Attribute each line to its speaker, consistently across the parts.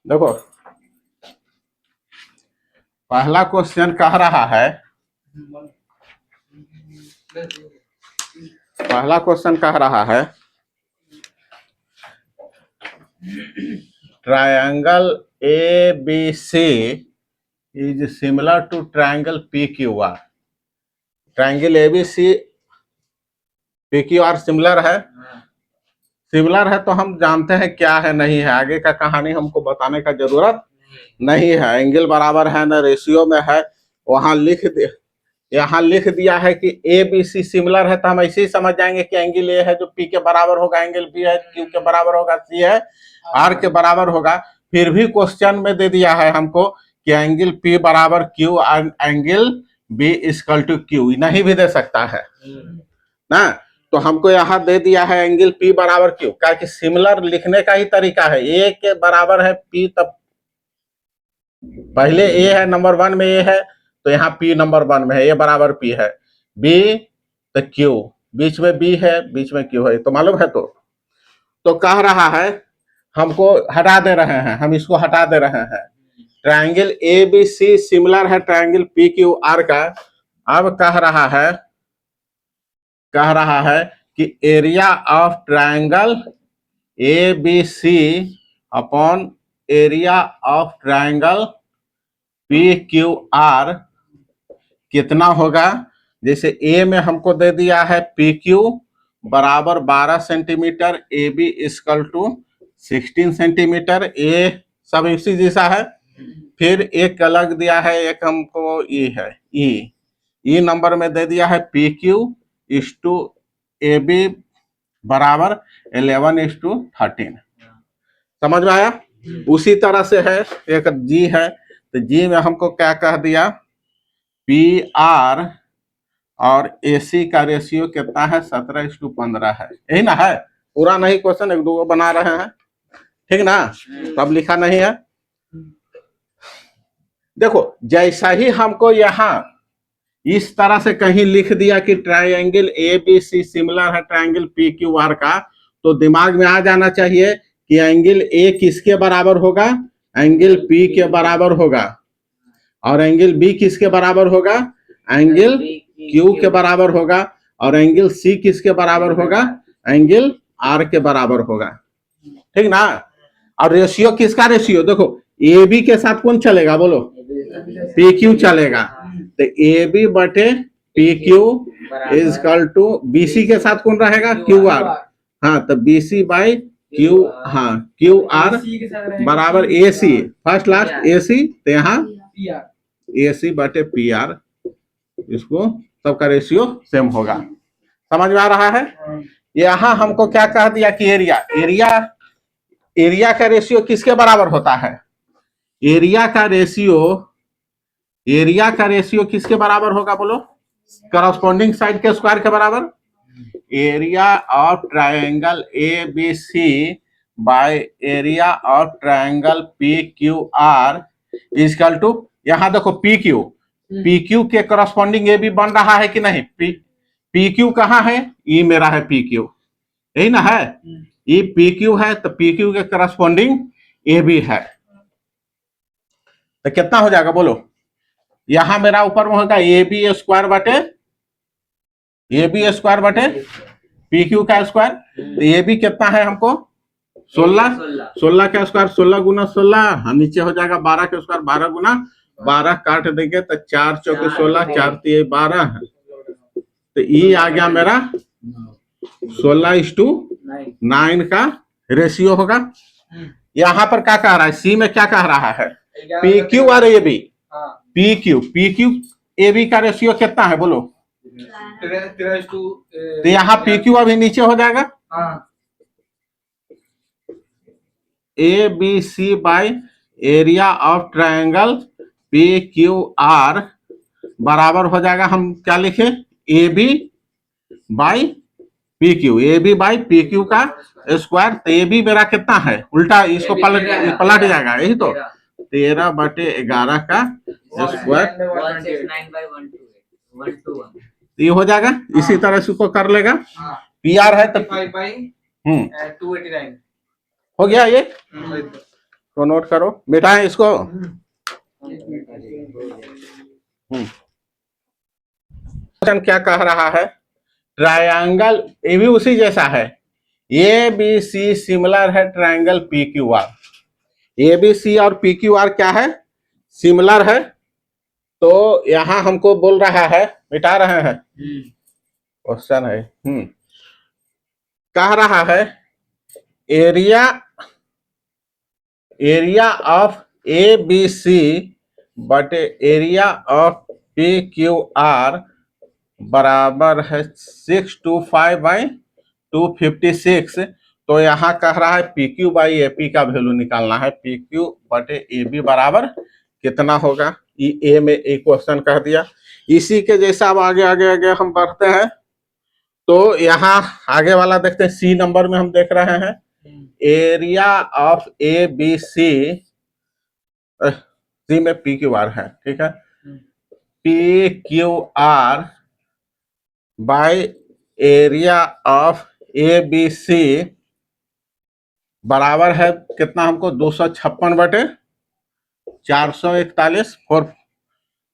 Speaker 1: देखो पहला क्वेश्चन कह रहा है, पहला क्वेश्चन कह रहा है triangle A B C is similar to triangle P Q R. Triangle A B C P Q R similar है। सिमिलर है तो हम जानते हैं क्या है नहीं है, आगे का कहानी हमको बताने का जरूरत नहीं है। एंगल बराबर है ना, रेशियो में है, वहां यहाँ लिख दिया है कि ए बी सी सिमिलर है तो हम ऐसे ही समझ जाएंगे कि एंगल ए है जो पी के बराबर होगा, एंगल बी है क्यू के बराबर होगा, सी है आर के बराबर होगा। फिर भी क्वेश्चन में दे दिया है हमको कि एंगल पी बराबर क्यू और angle B equal to Q, नहीं भी दे सकता है ना। तो हमको यहाँ दे दिया है एंगल पी बराबर क्यू, क्या कि सिमिलर लिखने का ही तरीका है। ए के बराबर है पी, तब पहले ए है, नंबर वन में ए है तो यहाँ पी नंबर वन में है, ए बराबर पी है, बी तो क्यू, बीच में बी है बीच में क्यू है, तो मालूम है। तो कह रहा है हमको हटा दे रहे हैं, हम इसको हटा दे रहे हैं। Triangle A B C similar है ट्रायंगल पी क्यू आर का। अब कह रहा है कि area of triangle A B C upon area of triangle P Q R कितना होगा। जैसे ए में हमको दे दिया है पी क्यू बराबर 12 centimetre, A B equal to 16 centimetre, ए सब इसी जैसा है। फिर एक अलग दिया है, एक हमको ई है, ई नंबर में दे दिया है पी क्यू इस टू ए बी बराबर 11:13। समझ में आया। उसी तरह से है एक जी है, तो जी में हमको क्या कह दिया, पी आर और ए सी का रेशियो कितना है, 17:15 है, यही ना है। पूरा नहीं क्वेश्चन, एक दो बना रहे हैं, ठीक ना, तब लिखा नहीं है। देखो जैसा ही हमको यहाँ इस तरह से कहीं लिख दिया कि triangle A B C similar है ट्रायंगल पी क्यू आर का, तो दिमाग में आ जाना चाहिए कि एंगल ए किसके बराबर होगा, एंगल पी के बराबर होगा, और एंगल बी किसके बराबर होगा, एंगल क्यू के बराबर होगा, और एंगल सी किसके बराबर होगा, एंगल आर के बराबर होगा, ठीक ना। और रेशियो किसका रेशियो, देखो ए बी के साथ कौन चलेगा बोलो, पी क्यू चलेगा, तो ए बी बटे P Q is equal to B C के साथ कौन रहेगा, क्यू आर। हाँ, तो बी सी बाई क्यू, हाँ क्यू आर बराबर ए सी, फर्स्ट लास्ट ए सी, तो यहाँ ए सी बटे पी आर, इसको सबका रेशियो सेम होगा। समझ में आ रहा है। यहाँ हमको क्या कह दिया कि एरिया का रेशियो किसके बराबर होता है, एरिया का रेशियो किसके बराबर होगा बोलो, करस्पॉन्डिंग साइड के स्क्वायर के बराबर। Area of triangle A B C by area of triangle P Q R equal to, यहाँ देखो पी क्यू के करस्पॉन्डिंग ए बी बन रहा है कि नहीं, पी क्यू कहाँ है, ये मेरा है पी क्यू, यही ना है, ये पी क्यू है, तो पी क्यू के करस्पॉन्डिंग ए बी है, तो कितना हो जाएगा बोलो। यहां मेरा ऊपर में होगा ए बी स्क्वायर बटे पी क्यू का स्क्वायर, तो ए बी कितना है हमको 16 का स्क्वायर, 16 गुना 16, नीचे हो जाएगा 12 का स्क्वायर, 12 गुना 12 काट देंगे तो 4 चौके 16, 4 तिये 12, तो ये आ गया मेरा 16:9 का रेशियो होगा। यहाँ पर क्या कह रहा है, सी में क्या कह रहा है, पी क्यू और A B, P Q A B का रेशियो कितना है बोलो, तो यहाँ पी क्यू अभी नीचे हो जाएगा, A B C by area of triangle P Q R बराबर हो जाएगा, हम क्या लिखे, A B by P P Q का स्क्वायर, तो ए बी मेरा कितना है, उल्टा इसको पलट जाएगा, यही तो 13/11 का स्क्वायर, ये हो जाएगा। इसी तरह से उसको कर लेगा, पी आर है तो 289 हो गया ये। तो नोट करो, मिटाएं इसको। क्वेश्चन क्या कह रहा है, ट्रायंगल, ये भी उसी जैसा है, ए बी सी सिमिलर है triangle P Q R. A B C और पी क्यू आर क्या है, सिमिलर है। तो यहां हमको बोल रहा है, मिटा रहे हैं, क्वेश्चन है, कह रहा है area of A B C बटे area of P Q R बराबर है 625/256। तो यहाँ कह रहा है P Q by A P का वैल्यू निकालना है, पी क्यू बटे ए बी बराबर कितना होगा, ए में एक क्वेश्चन कह दिया। इसी के जैसा अब आगे आगे आगे हम बढ़ते हैं। तो यहाँ आगे वाला देखते हैं, सी नंबर में हम देख रहे हैं area of A B C, सी में पी क्यू आर है, ठीक है, P Q R by area of A B C बराबर है कितना, हमको 256/441। और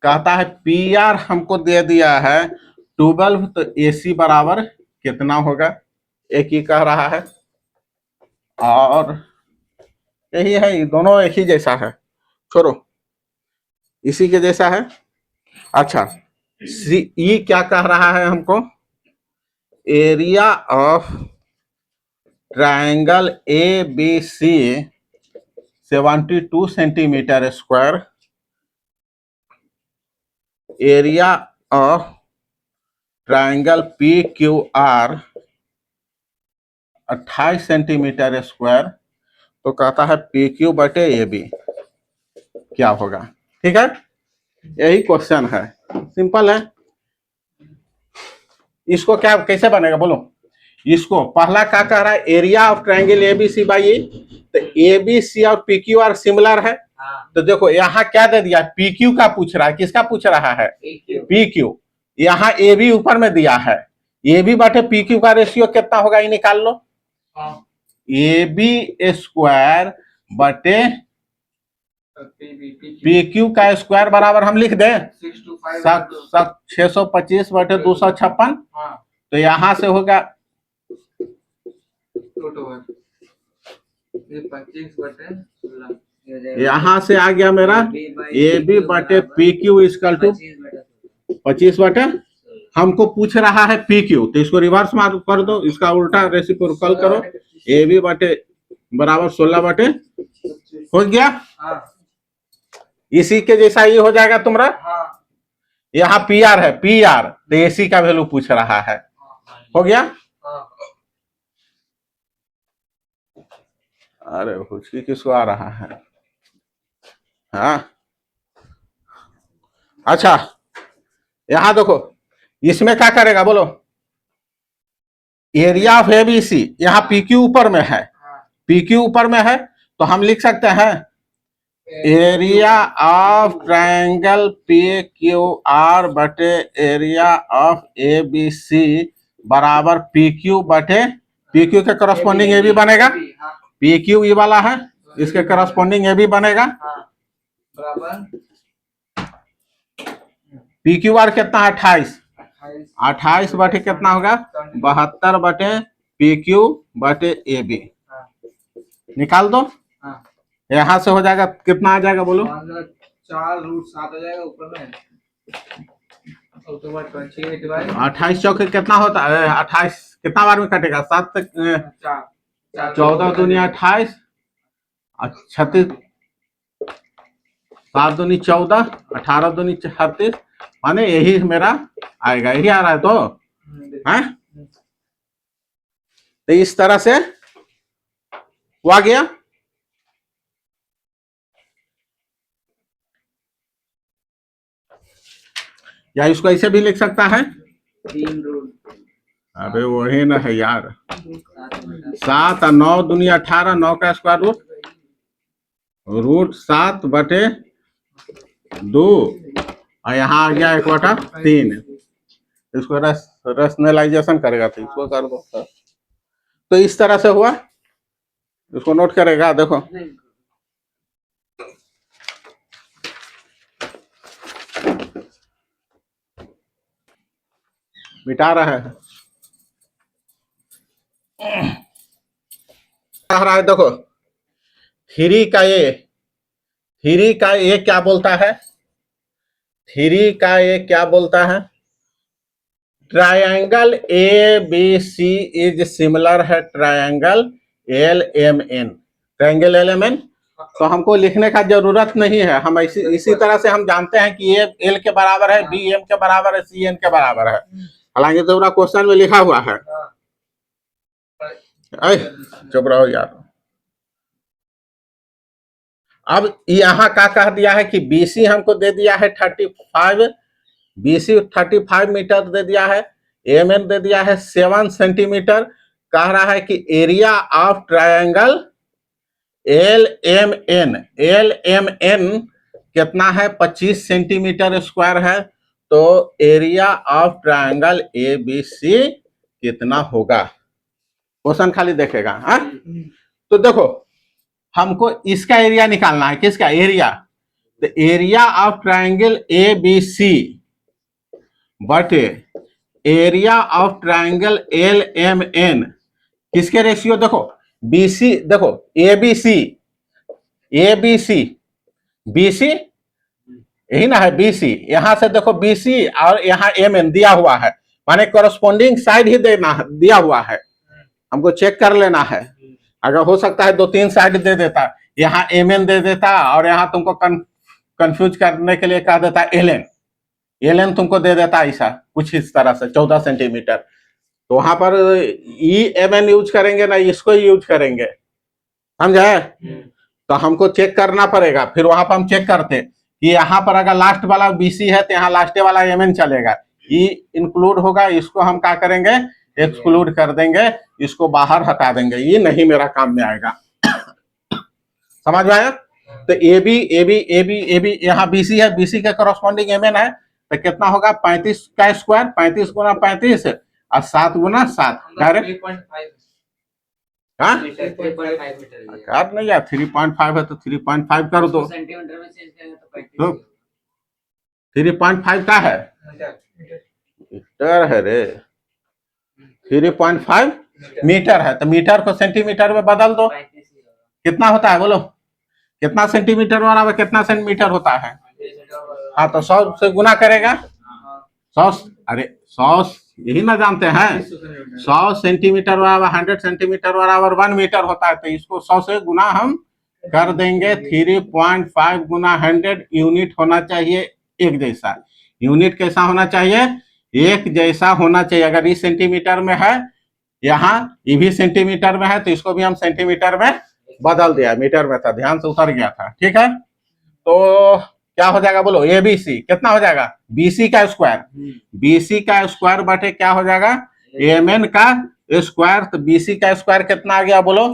Speaker 1: कहता है पी आर हमको दे दिया है 12, तो ए सी बराबर कितना होगा, एक ही कह रहा है। और यही है, ये दोनों एक ही जैसा है, छोड़ो, इसी के जैसा है। अच्छा, ई क्या कह रहा है हमको, area of triangle A B C 72 centimetre square, area of triangle P Q R 28 centimetre square. तो कहता है पी क्यू बटे ए बी क्या होगा, ठीक है, यही क्वेश्चन है, सिंपल है। इसको क्या कैसे बनेगा बोलो, इसको पहला क्या कह रहा है, area of triangle A B C by A, तो ए बी सी और पी क्यू आर सिमिलर है। तो देखो यहाँ क्या दे दिया, पी क्यू का पूछ रहा है, किसका पूछ रहा है, पी क्यू। यहाँ ए बी ऊपर में दिया है, ए बी बटे पी क्यू का रेशियो कितना होगा, ये निकाल लो, ए बी स्क्वायर बटे पी क्यू का स्क्वायर बराबर हम लिख दें 625/256। तो यहां से होगा 25/16, यहां से आ गया मेरा ए बी बटे पी क्यू इक्वल टू 25/, हमको पूछ रहा है पी क्यू, तो इसको रिवर्स मार्क कर दो, इसका उल्टा रेसिप्रोकल करो, ए बी बटे बराबर 16 हो गया। इसी के जैसा ये हो जाएगा तुम्हारा, यहाँ पी आर है, पी आर तो एसी का वैल्यू पूछ रहा है, हो गया। अरे हुचकी किसको आ रहा है, हाँ अच्छा, यहां देखो, इसमें क्या करेगा बोलो, area of A B C, यहाँ पी क्यू ऊपर में है, पी क्यू ऊपर में है, तो हम लिख सकते हैं area of triangle P Q R बटे area of A B C बराबर पी क्यू बटे, पी क्यू के करस्पॉन्डिंग ए बी बनेगा, पी क्यू ई वाला है, इसके करस्पॉन्डिंग ए बी बनेगा, पी क्यू आर कितना, 28 बटे कितना होगा 72 बटे पी क्यू बटे ए बी, निकाल दो। यहां से हो जाएगा कितना आ जाएगा बोलो, 4√7 आ जाएगा ऊपर में, 28 चौके कितना होता है, 28 कितना बार में कटेगा, 7 तक 14 दूनी 28, 36, 7 दूनी 14, 18 दूनी 36, माने यही मेरा आएगा, यही आ रहा है तो है। तो इस तरह से हुआ गया। या इसको ऐसे भी लिख सकता है, अबे वही ना है यार, 7 और 9 दूनी 18, 9 का स्क्वायर रूट 7 बटे 2, और यहाँ आ गया 1/3, इसको रैशनलाइजेशन करेगा तो इसको कर दो। तो इस तरह से हुआ, इसको नोट करेगा, देखो मिटा रहे हैं। कह रहा है देखो, थ्री का ये क्या बोलता है, थ्री का ये क्या बोलता है, triangle A B C is similar है triangle L M N, triangle L M N. तो हमको लिखने का जरूरत नहीं है, हम इसी तरह से हम जानते हैं कि ये एल के बराबर है, बी एम के बराबर है, सी एन के बराबर है। हालांकि तो क्वेश्चन में लिखा हुआ है। चुप रहो यार। अब यहाँ क्या कह दिया है कि बीसी हमको दे दिया है 35, बीसी 35 मीटर दे दिया है, एम एन दे दिया है 7 सेंटीमीटर। कह रहा है कि area of triangle L M N कितना है, 25 सेंटीमीटर स्क्वायर है। तो area of triangle A B C कितना होगा, क्वेश्चन खाली देखेगा। हाँ, तो देखो हमको इसका एरिया निकालना है, किसका एरिया, तो area of triangle A B C बटे area of triangle L M N, किसके रेशियो, देखो बीसी, देखो A B C, A B C, B C यही ना है बीसी, यहां से देखो बीसी और यहाँ एम एन दिया हुआ है, माने कॉरेस्पॉन्डिंग साइड ही देना दिया हुआ है, हमको चेक कर लेना है। अगर हो सकता है 2-3 साइड दे देता, यहाँ एम एन दे देता और यहाँ तुमको कंफ्यूज करने के लिए कह देता एल एन तुमको दे देता ऐसा कुछ इस तरह से 14 सेंटीमीटर। तो वहां पर ई एम एन यूज करेंगे ना, इसको यूज करेंगे, समझे। तो हमको चेक करना पड़ेगा, फिर वहां पर हम चेक करते कि यहाँ पर अगर लास्ट वाला बीसी है तो यहाँ लास्ट वाला एम एन चलेगा, ई इंक्लूड होगा, इसको हम क्या करेंगे, एक्सक्लूड कर देंगे, इसको बाहर हटा देंगे, ये नहीं मेरा काम में आएगा। समझ में आया। तो ए बी यहाँ बीसी है, बीसी के कॉरेस्पॉन्डिंग एम एन है, तो कितना होगा 35 का स्क्वायर, 35 गुना 35 और 7 गुना 7, डायरेक्ट हाँ नहीं यार 3.5 है तो 3.5 कर दो,
Speaker 2: सेंटीमीटर में चेंज करेंगे
Speaker 1: तो 3.5 का है, मीटर है रे, 3.5 मीटर है, तो मीटर को सेंटीमीटर में बदल दो, कितना होता है बोलो, कितना सेंटीमीटर बराबर कितना सेंटीमीटर होता है। हाँ तो 100 से गुना करेगा, 100, अरे 100 यही ना जानते हैं, 100 सेंटीमीटर बराबर 100 सेंटीमीटर बराबर 1 मीटर होता है, तो इसको 100 से गुना हम कर देंगे। 3.5 गुना 100 यूनिट होना चाहिए एक जैसा, यूनिट कैसा होना चाहिए, एक जैसा होना चाहिए। अगर इस सेंटीमीटर में है, यहाँ ये भी सेंटीमीटर में है, तो इसको भी हम सेंटीमीटर में बदल दिया, मीटर में था, ध्यान से उतर गया था, ठीक है। तो क्या हो जाएगा बोलो, ए बी सी कितना हो जाएगा, बीसी का स्क्वायर, बीसी का स्क्वायर बटे क्या हो जाएगा, एम एन का स्क्वायर। तो बीसी का स्क्वायर कितना आ गया बोलो,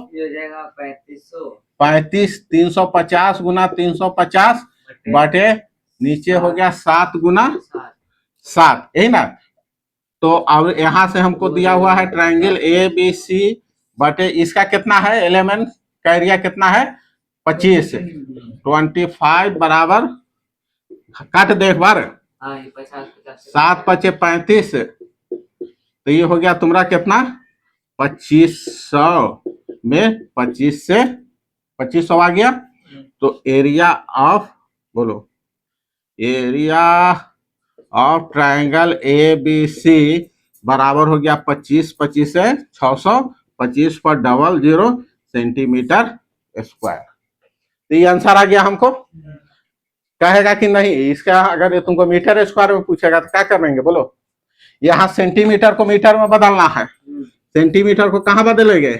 Speaker 1: 35, 350 गुना 350 बटे नीचे हो गया 7 गुना 7, यही ना। तो अब यहां से हमको दिया हुआ है ट्रायंगल ए बी सी बटे इसका कितना है, एलिमेंट का एरिया कितना है 25, 25 बराबर काट दे एक बार, 7 पचे 35, तो ये हो गया तुम्हारा कितना 2500 में 25 से 2500 आ गया। तो एरिया ऑफ बोलो, area of triangle A B C बराबर हो गया 25, 25 से 600, 25 पर 00 सेंटीमीटर स्क्वायर। तो ये आंसर आ गया हमको। कहेगा कि नहीं, इसका अगर तुमको मीटर स्क्वायर में पूछेगा तो क्या करेंगे बोलो, यहाँ सेंटीमीटर को मीटर में बदलना है, सेंटीमीटर को कहाँ बदलेंगे,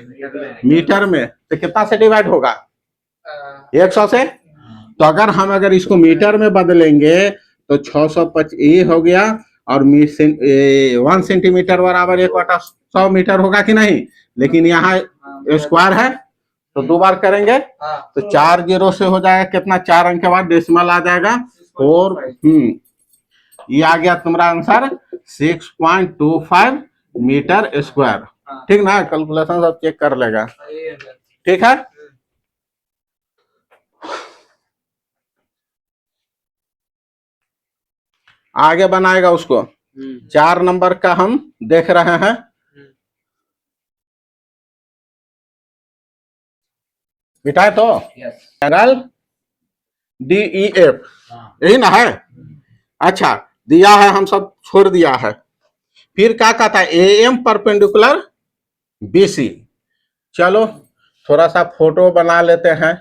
Speaker 1: मीटर में, तो कितना से डिवाइड होगा 100 से। तो अगर इसको मीटर में बदलेंगे तो 625 ये हो गया, और 1 सेंटीमीटर बराबर 1/100 मीटर होगा कि नहीं, लेकिन यहाँ स्क्वायर है तो 2 बार करेंगे तो 4 0 से हो जाएगा कितना, 4 अंक के बाद डेसिमल आ जाएगा 4। ये आ गया तुम्हारा आंसर 6.25 मीटर स्क्वायर, ठीक ना। कैलकुलेशन सब चेक कर लेगा, ठीक है। आगे बनाएगा उसको। 4 नंबर का हम देख रहे हैं। बिठाए तो ट्रायंगल DEF यही ना है। अच्छा दिया है, हम सब छोड़ दिया है। फिर क्या कहता है AM परपेंडिकुलर BC। चलो थोड़ा सा फोटो बना लेते हैं।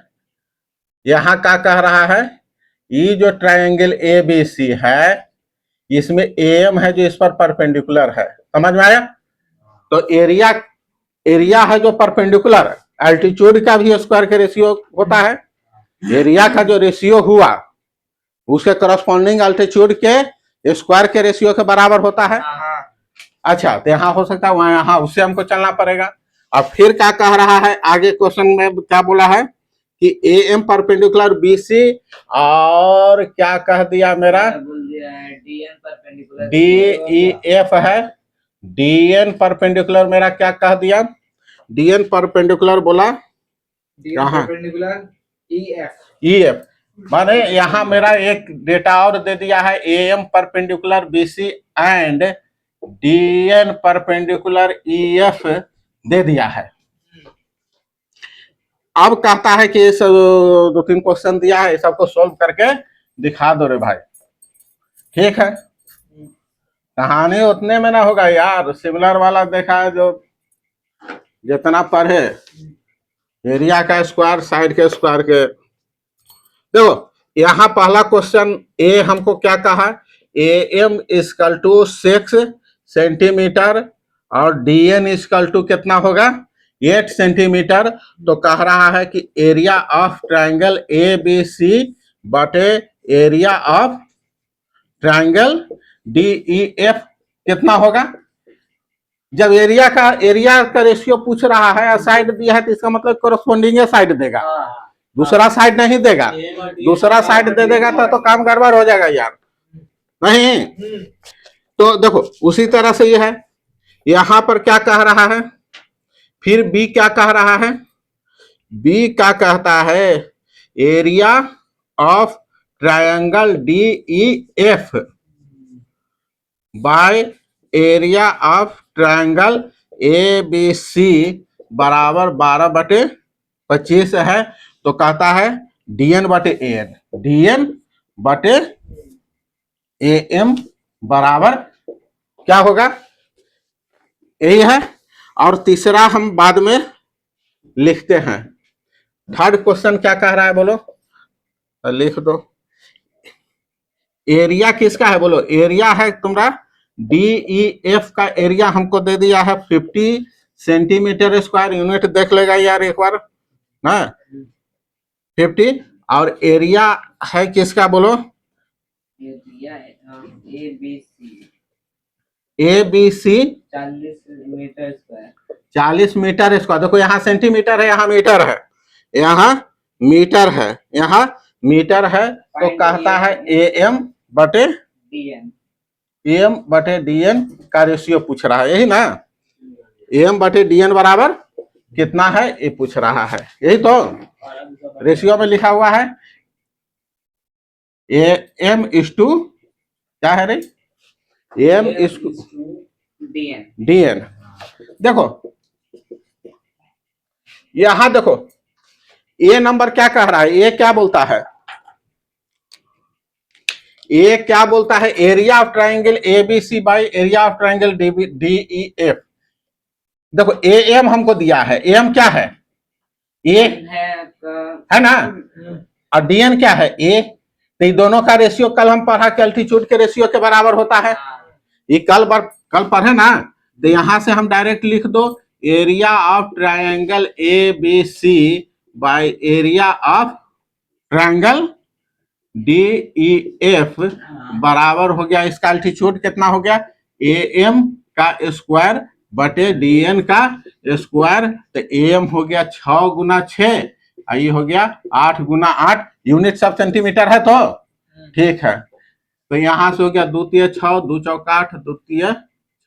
Speaker 1: यहां क्या कह रहा है, ये जो ट्रायंगल ABC है इसमें AM है जो इस पर परपेंडिकुलर है, समझ में आया। तो एरिया है जो परपेंडिकुलर, एल्टीट्यूड का भी स्क्वायर के रेशियो होता है। एरिया का जो रेशियो हुआ उसके करस्पॉन्डिंग एल्टीट्यूड के स्क्वायर के रेशियो के बराबर होता है। अच्छा तो यहाँ हो सकता है, वहां यहाँ उससे हमको चलना पड़ेगा। अब फिर क्या कह रहा है आगे क्वेश्चन में, क्या बोला है कि AM परपेंडिकुलर BC और क्या कह दिया मेरा DEF है। DN परपेंडिकुलर मेरा क्या कह दिया, DN परपेंडिकुलर बोला EF। माने यहाँ मेरा एक डेटा और दे दिया है, AM perpendicular BC and DN perpendicular EF दे दिया है। अब कहता है कि इस 2-3 क्वेश्चन दिया है, सबको सॉल्व करके दिखा दो रे भाई। ठीक है, कहानी उतने में ना होगा यार, सिमिलर वाला देखा है जो जितना पढ़े, एरिया का स्क्वायर साइड के स्क्वायर के। देखो यहाँ पहला क्वेश्चन ए हमको क्या कहा, AM इक्वल टू 6 सेंटीमीटर और DN इक्वल टू कितना होगा 8 सेंटीमीटर। तो कह रहा है कि एरिया ऑफ ट्रायंगल ABC बटे एरिया ऑफ ट्रायंगल DEF कितना होगा। जब एरिया का रेशियो पूछ रहा है, साइड दिया है तो इसका मतलब कोरस्पोंडिंग साइड देगा, दूसरा साइड नहीं देगा। दूसरा साइड दे देगा तो काम गड़बड़ हो जाएगा यार, नहीं। तो देखो उसी तरह से ये है, यहां पर क्या कह रहा है, फिर B क्या कह रहा है, B क्या कहता है area of triangle DEF bye area of triangle ABC बराबर 12/25 है। तो कहता है DN बटे AN, DN बटे AM बराबर क्या होगा, यही है। और तीसरा हम बाद में लिखते हैं। थर्ड क्वेश्चन क्या कह रहा है बोलो, लिख दो। एरिया किसका है बोलो, एरिया है तुम्हारा DEF का एरिया हमको दे दिया है 50 सेंटीमीटर स्क्वायर। यूनिट देख लेगा यार एक बार ना, 50। और एरिया है किसका बोलो, ABC 40 मीटर स्क्वायर। देखो यहाँ सेंटीमीटर है, यहाँ मीटर है, यहाँ मीटर है, यहाँ मीटर है। तो कहता है AM बटे DN का रेशियो पूछ रहा है, यही ना। AM बटे DN बराबर कितना है ये पूछ रहा है, यही तो रेशियो में लिखा हुआ है। AM इज टू क्या है रे, AM इज टू DN। देखो यहां देखो A नंबर क्या कह रहा है, A क्या बोलता है, A क्या बोलता है area of triangle ABC bye area of triangle DEF। देखो AM हमको दिया है, AM क्या है A है ना, और DN क्या है A। तो ये दोनों का रेशियो कल हम पढ़ा कि एल्टीट्यूड के रेशियो के बराबर होता है, ये कल पढ़े ना। तो यहां से हम डायरेक्ट लिख दो area of triangle ABC bye area of triangle DEF बराबर हो गया, इसका एल्टीट्यूड कितना हो गया AM का स्क्वायर बटे DN का स्क्वायर। तो AM हो गया 6 गुना 6, ये हो गया 8 गुना 8, यूनिट सब सेंटीमीटर है तो ठीक है। तो यहां से हो गया 2 तिया 6, 2 चौका 8, 2 तिया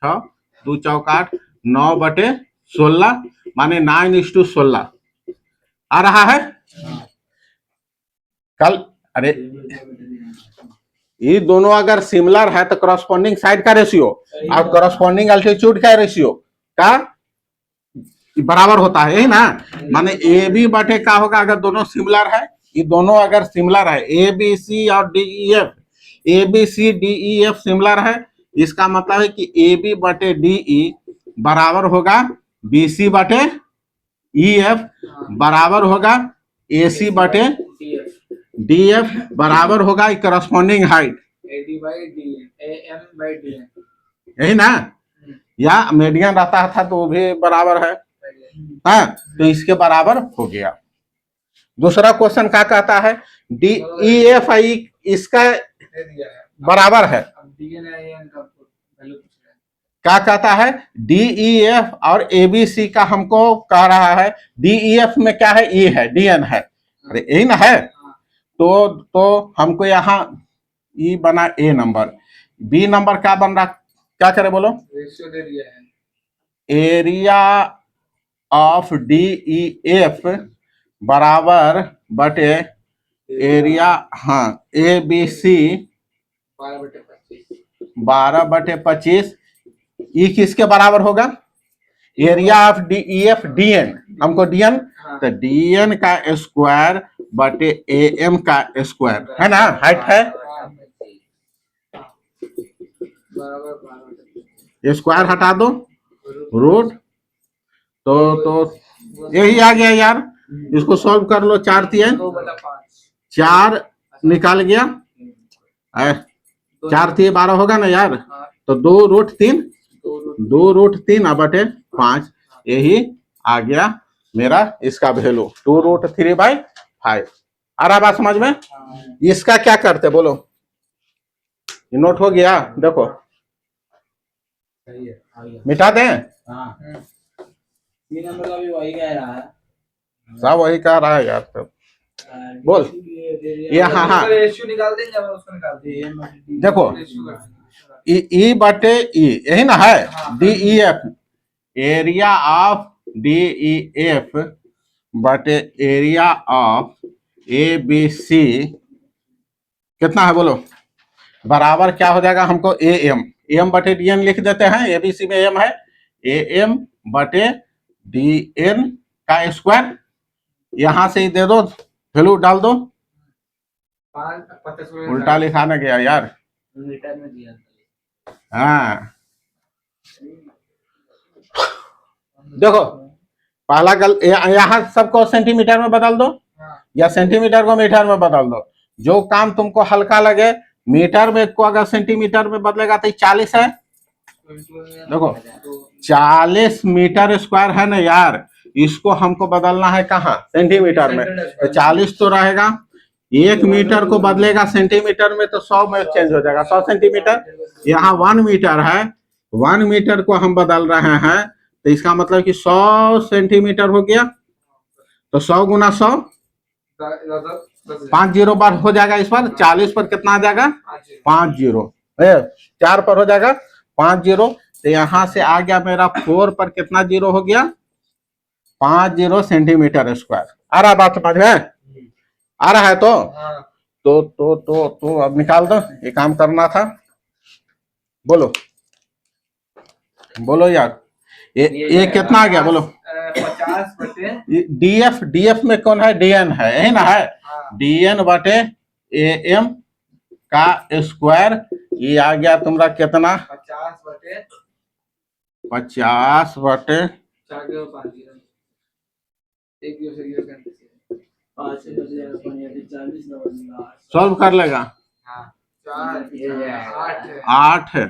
Speaker 1: 6, 2 चौका 8, 9/16 माने 9:16 आ रहा है। कल अरे ये दोनों अगर सिमिलर है तो करस्पॉन्डिंग साइड का रेशियो और करस्पॉन्डिंग अल्टीट्यूड का रेशियो का बराबर होता है, यही ना। माने ए बी बटे का होगा अगर दोनों सिमिलर है, ये दोनों अगर सिमिलर है ए बी सी और D E F, A B C D E F similar है, इसका मतलब है कि ए बी बटे डी ई बराबर होगा बी सी बटे ई एफ बराबर होगा ए सी बटे डी एफ बराबर होगा करस्पॉन्डिंग हाइट यही ना, या मीडियन रहता था तो वो भी बराबर है, हाँ, तो इसके बराबर हो गया। दूसरा क्वेश्चन क्या कहता है, डी ई एफ आई इसका बराबर है, क्या कहता है डी ई एफ और ए बी सी का हमको कह रहा है, डी ई एफ में क्या है ई है डी एन है, अरे यही ना है, तो हमको यहाँ ई बना ए नंबर, बी नंबर क्या बन रहा, क्या करे बोलो,
Speaker 2: रेशियो दे दिया है,
Speaker 1: area of D E F बराबर बटे एरिया, हाँ ए बी सी 12/25, ई किसके बराबर होगा, area of D E F D N, हमको डी एन, तो डी एन का स्क्वायर बटे ए एम का स्क्वायर है ना, हाइट है, स्क्वायर हटा दो रूट, तो यही आ गया यार, इसको सॉल्व कर लो, 4 3 4 निकाल गया, 4 3 12 होगा ना यार, तो 2√3 2√3 बटे 5, यही आ गया मेरा इसका वैल्यू 2√3/5। आ रहा बात समझ में, इसका क्या करते बोलो, ये नोट हो गया, देखो मिटा दें,
Speaker 2: वही कह रहा है,
Speaker 1: सब वही कह रहा है यार, तब बोल ये, हाँ हाँ
Speaker 2: रेशियो निकाल देंगे, अब उसको निकाल देंगे,
Speaker 1: देखो ई बटे ई यही ना है, D E F area of D E F बटे area of A B C कितना है बोलो, बराबर क्या हो जाएगा, हमको ए एम बटे डी एन लिख देते हैं, ए बी सी में एम है, ए एम बटे डी एन का स्क्वायर, यहां से ही दे दो, वैल्यू डाल दो, उल्टा लिखाना गया यार,
Speaker 2: मीटर में दिया,
Speaker 1: हाँ देखो पहला यहाँ सबको सेंटीमीटर में बदल दो, या सेंटीमीटर को मीटर में बदल दो, जो काम तुमको हल्का लगे, मीटर में को अगर सेंटीमीटर में बदलेगा तो 40 है, देखो 40 मीटर स्क्वायर है ना यार, इसको हमको बदलना है कहाँ, सेंटीमीटर में, तो 40 तो रहेगा, 1 मीटर को बदलेगा सेंटीमीटर में तो 100 में चेंज हो जाएगा, 100 सेंटीमीटर, यहाँ 1 मीटर है, 1 मीटर को हम बदल रहे हैं, तो इसका मतलब कि 100 सेंटीमीटर हो गया, तो 100 गुना 100 5 0 बार हो जाएगा, इस पर 40 पर कितना आ जाएगा 5 0, 4 पर हो जाएगा 5 0, तो यहाँ से आ गया मेरा 4 पर कितना 0 हो गया 50 सेंटीमीटर स्क्वायर। आ रहा बात समझ में, आ रहा है तो अब निकाल दो, ये काम करना था, बोलो बोलो यार, ये कितना आ गया बोलो,
Speaker 2: 50 बटे
Speaker 1: डीएफ में कौन है, डीएन है, यही ना है, डीएन बटे ए एम का स्क्वायर, ये आ गया तुम्हारा कितना 50 बटे सॉल्व कर लेगा, 8 है,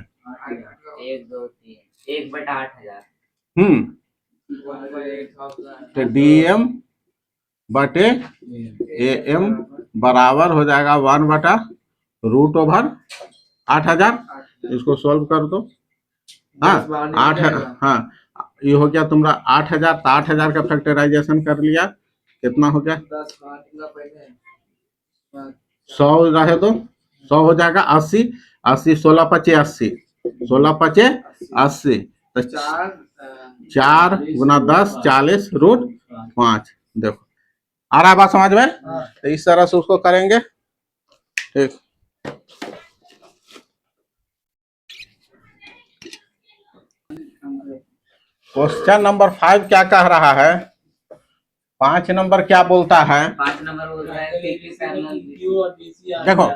Speaker 3: 1 2 3 1/8000,
Speaker 1: तो डीएम बटे ए एम बराबर हो जाएगा 1/√8,000, इसको सॉल्व कर दो, हाँ 8 है, हाँ ये हो गया तुम्हारा 8,000, तो 8,000 का फैक्टराइजेशन कर लिया, कितना हो गया 100 रहे दो, 100 हो जाएगा 80 80 16 5 80 16 5 80, तो 4 गुना 10 40√5, देखो आ रहा बात समझ में, तो इस तरह से उसको करेंगे, ठीक। क्वेश्चन नंबर 5 क्या कह रहा है? 5 नंबर क्या बोलता है?
Speaker 3: 5 नंबर बोल रहा है PQ पैरेलल
Speaker 2: क्यू और बीसी
Speaker 1: देखो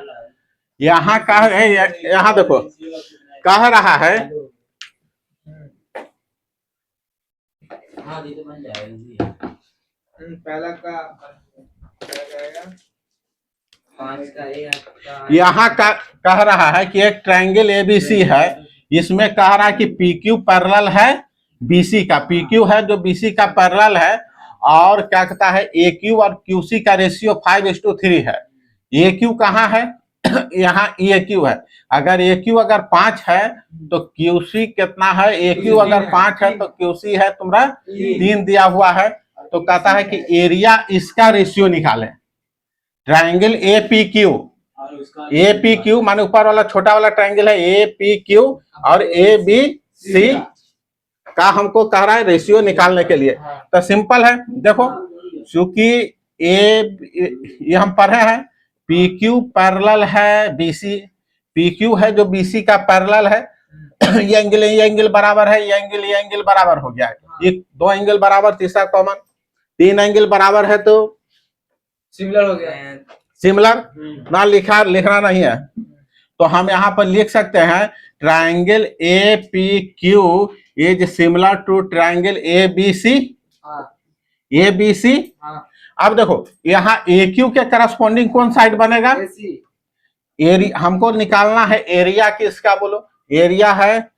Speaker 1: यहाँ कह यहाँ देखो कह रहा है
Speaker 2: हाँ जी तो बन जाएगा पहला का जाएगा 5 का ये आपका
Speaker 1: यहाँ कह रहा है कि एक ट्रायंगल एबीसी है, इसमें कह रहा है कि PQ पैरेलल है BC का, PQ है जो BC का पैरेलल है, और क्या कहता है AQ और QC का रेशियो 5:3 है। AQ कहाँ है? यहाँ AQ है। अगर AQ अगर 5 है तो QC कितना है? AQ अगर 5 है तो QC है तुम्हारा 3 दिया हुआ है। तो कहता है कि एरिया इसका रेशियो निकालें। ट्रायंगल APQ माने ऊपर वाला छोटा वाला ट्रायंगल है APQ और ABC का हमको कह रहा है रेशियो निकालने के लिए। तो सिंपल है, देखो चूंकि ये हम पढ़े हैं PQ पैरेलल है BC, PQ है जो BC का पैरेलल है, ये एंगल बराबर है, ये एंगल बराबर हो गया है, ये 2 एंगल बराबर, तीसरा कॉमन, 3 एंगल बराबर है तो
Speaker 2: सिमिलर हो गया
Speaker 1: सिमिलर ना लिखना नहीं है। तो हम यहाँ पर लिख सकते हैं triangle APQ is similar to triangle ABC। ABC अब देखो यहाँ AQ के करस्पॉन्डिंग कौन साइड बनेगा? एरिया हमको निकालना है, एरिया किसका बोलो? एरिया है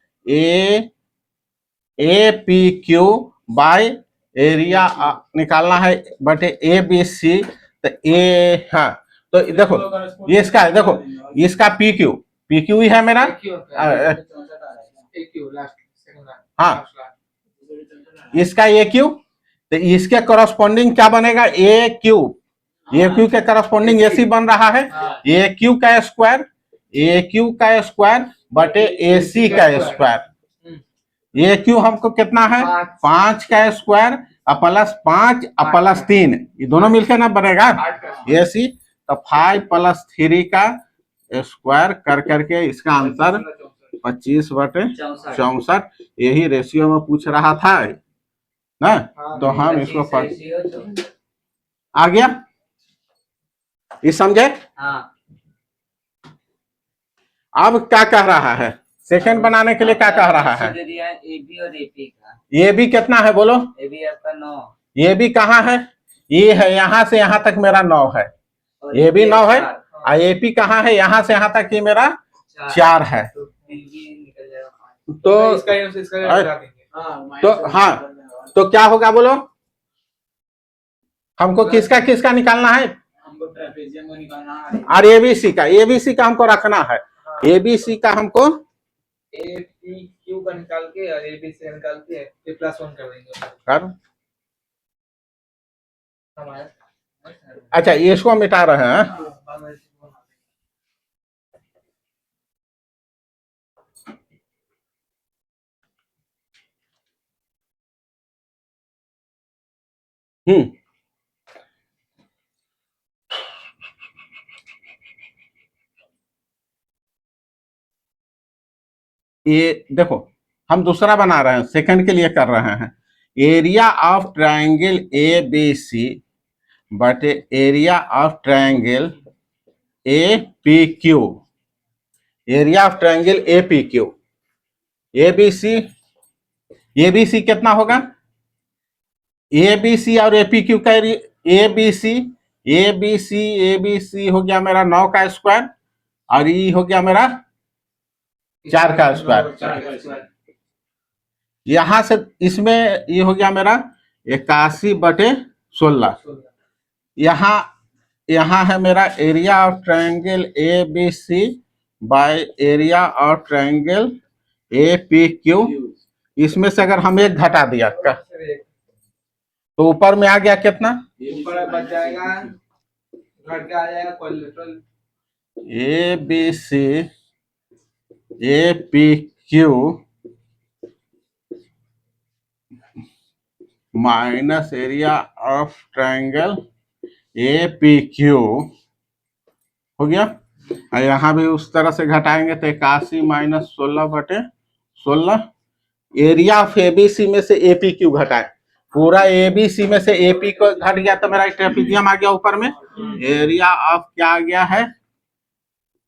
Speaker 1: APQ बाय एरिया निकालना है बटे ABC। तो हाँ तो देखो ये इसका है, देखो इसका PQ ही है मेरा, हाँ इसका AQ, तो इसके करस्पॉन्डिंग क्या बनेगा? AQ के करस्पॉन्डिंग AC बन रहा है, AQ का स्क्वायर बटे AC का स्क्वायर। AQ हमको कितना है? 5 का स्क्वायर प्लस 5 प्लस 3, ये दोनों मिलकर ना बनेगा AC। तो 5 + 3 का स्क्वायर कर करके इसका आंसर 25/64, यही रेशियो में पूछ रहा था ना, तो हम इसको पढ़ आ गया, ये समझे? अब क्या कह रहा है? सेकंड बनाने के लिए क्या कह रहा है?
Speaker 3: AB और AP का।
Speaker 1: AB कितना है बोलो?
Speaker 3: AB आपका 9,
Speaker 1: AB कहाँ है? ये है, यहाँ से यहाँ तक मेरा 9 है, AB 9 है, और AP कहाँ है? यहाँ से यहाँ तक ये मेरा 4 है। तो हाँ तो क्या होगा बोलो? हमको किसका किसका निकालना है?
Speaker 2: हमको ट्रेपेजियम को निकालना है
Speaker 1: और ABC का हमको रखना है, ABC का हमको
Speaker 2: APQ का निकाल के और ABC निकाल के फिर +1 कर देंगे
Speaker 1: कर।
Speaker 2: हमारा
Speaker 1: अच्छा ये इसको मिटा रहे हैं, ये देखो हम दूसरा बना रहे हैं, सेकंड के लिए कर रहे हैं। एरिया ऑफ ट्रायंगल ABC बटे area of triangle APQ, area of triangle APQ। ABC कितना होगा? ABC और APQ का ABC हो गया मेरा 9 का स्क्वायर, और ये हो गया मेरा 4 का स्क्वायर। यहां से इसमें ये हो गया मेरा 81/16। यहाँ है मेरा area of triangle ABC bye area of triangle APQ। इसमें से अगर हम एक घटा दिया तो ऊपर में आ गया कितना?
Speaker 2: ऊपर बच जाएगा, घट के आ जाएगा cholesterol
Speaker 1: ABC APQ minus area of triangle APQ हो गया। यहाँ भी उस तरह से घटाएंगे तो 81 - 16/16, एरिया ऑफ एबीसी में से एपी क्यू घटाए, पूरा एबीसी में से एपी को घट गया तो मेरा ट्रेपीजियम आ गया ऊपर में, एरिया ऑफ क्या आ गया है,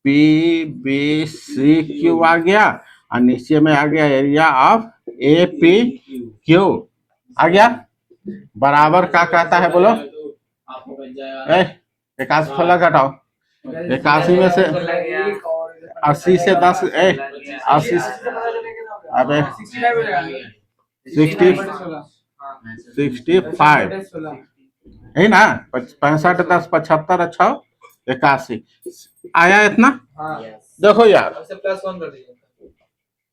Speaker 1: पी बी सी क्यू आ गया, और नीचे में आ गया area of A P Q आ गया, बराबर क्या कहता है बोलो, इक्यासी फला घटाओ, 81 में से 80 से 10 80 अबे 65 है ना, 65 10 75 अच्छा 81 आया इतना।
Speaker 2: हाँ
Speaker 1: देखो यार,
Speaker 2: अब से प्लस वन कर दीजिए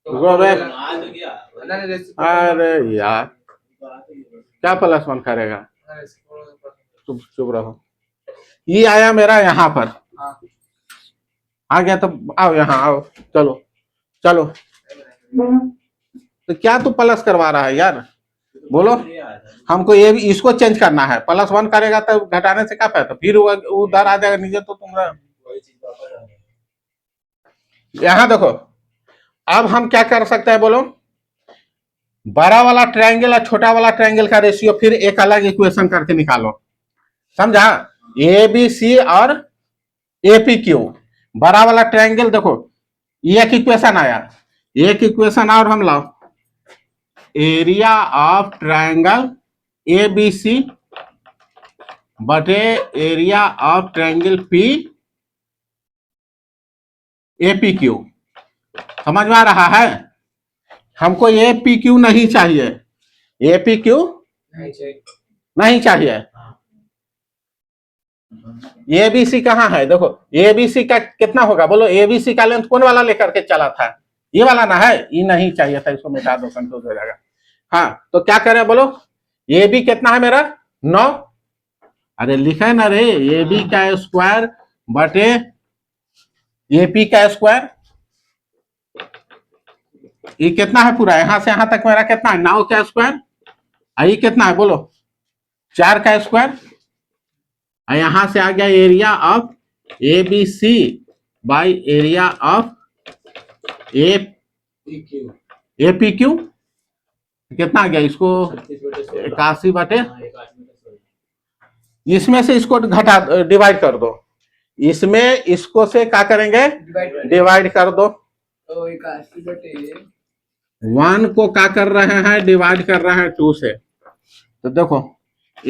Speaker 1: रुको बे,
Speaker 2: नहीं, रेसिप्रोकल
Speaker 1: अरे यार क्या प्लस वन करेगा,
Speaker 2: हाँ, रेसिप्रोकल कर दीजिए।
Speaker 1: चुप चुप रहो, ये आया मेरा यहाँ पर
Speaker 2: हाँ
Speaker 1: आ गया, तो आओ यहाँ आओ, चलो चलो, तो क्या तू प्लस करवा रहा है यार, बोलो, हमको ये भी इसको चेंज करना है, प्लस वन करेगा तो घटाने से क्या फायदा, फिर वो उधर आ जाएगा नीचे, तो तुम्हारा यहाँ देखो, अब हम क्या कर सकते हैं बोलो, बड़ा वाला ट्रायंगल और छोटा वाला ट्रायंगल का रेशियो फिर एक अलग इक्वेशन करके निकालो, समझा, ए बी सी और ए पी क्यू, बड़ा वाला ट्रायंगल देखो, ये एक इक्वेशन आया, एक इक्वेशन और हम लाओ, area of triangle A B C बटे area of triangle P A P Q, समझ में आ रहा है, हमको ए पी क्यू नहीं चाहिए, ए पी क्यू
Speaker 2: नहीं चाहिए।
Speaker 1: नहीं चाहिए, एबीसी कहाँ है, देखो एबीसी का कितना होगा बोलो, एबीसी का लेंथ कौन वाला लेकर के चला था, ये वाला ना है, ये नहीं चाहिए था, इसको मिटा दो, कंफ्यूज हो जाएगा। हाँ तो क्या करें बोलो, ए बी कितना है मेरा 9, अरे लिखा है ना रे, ए बी का स्क्वायर बटे ए पी का स्क्वायर, ये कितना है पूरा, यहां से यहां तक मेरा कितना है 9 का स्क्वायर, ये कितना है बोलो 4 का स्क्वायर, यहां से आ गया area of A B C by area of A P Q, कितना आ गया इसको 81 बटे, इसमें से इसको घटा डिवाइड कर दो, इसमें इसको से क्या करेंगे डिवाइड कर दो,
Speaker 2: तो 81 बटे
Speaker 1: 1 को क्या कर रहे हैं डिवाइड कर रहे हैं 2 से, तो देखो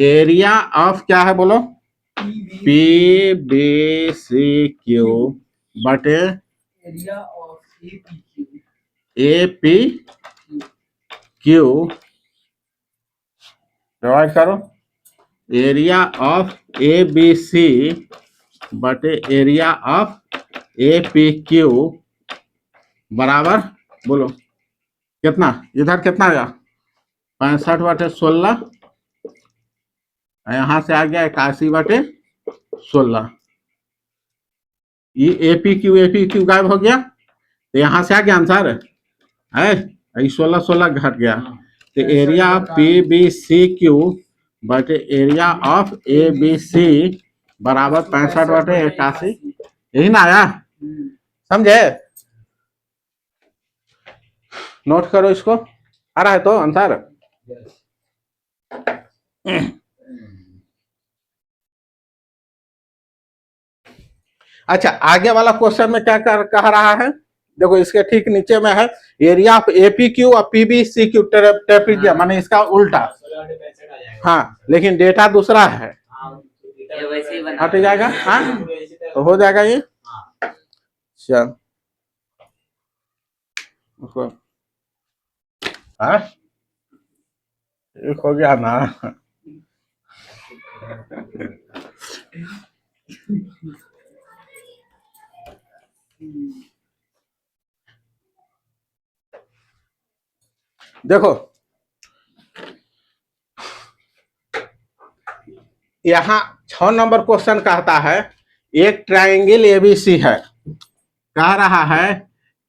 Speaker 1: एरिया ऑफ क्या है बोलो पी बी सी क्यू बटे
Speaker 2: area of
Speaker 1: A P Q divide करो area of A B C बटे area of A P Q बराबर बोलो कितना, इधर कितना आया 65 बटे 16, यहां से आ गया 81 बटे 16, ये एपी क्यू गायब हो गया, तो यहां से आ गया आंसर है 16 16 घट गया, तो area of P B C Q बटे area of A B C बराबर 65 बटे 81, यही ना आया, समझे, नोट करो इसको, आ रहा है तो आंसर। अच्छा आगे वाला क्वेश्चन में क्या कह रहा है, देखो इसके ठीक नीचे में है एरिया ऑफ एपी क्यू और पीबीसी क्यू ट्रेपीजियम, माने इसका उल्टा, हाँ लेकिन डेटा दूसरा है,
Speaker 3: ये वैसे ही बना
Speaker 1: हट जाएगा, हाँ तो हो जाएगा ये, चल उसको, हाँ एक हो गया ना, देखो यहाँ 6 नंबर क्वेश्चन कहता है एक ट्रायंगल एबीसी है, कह रहा है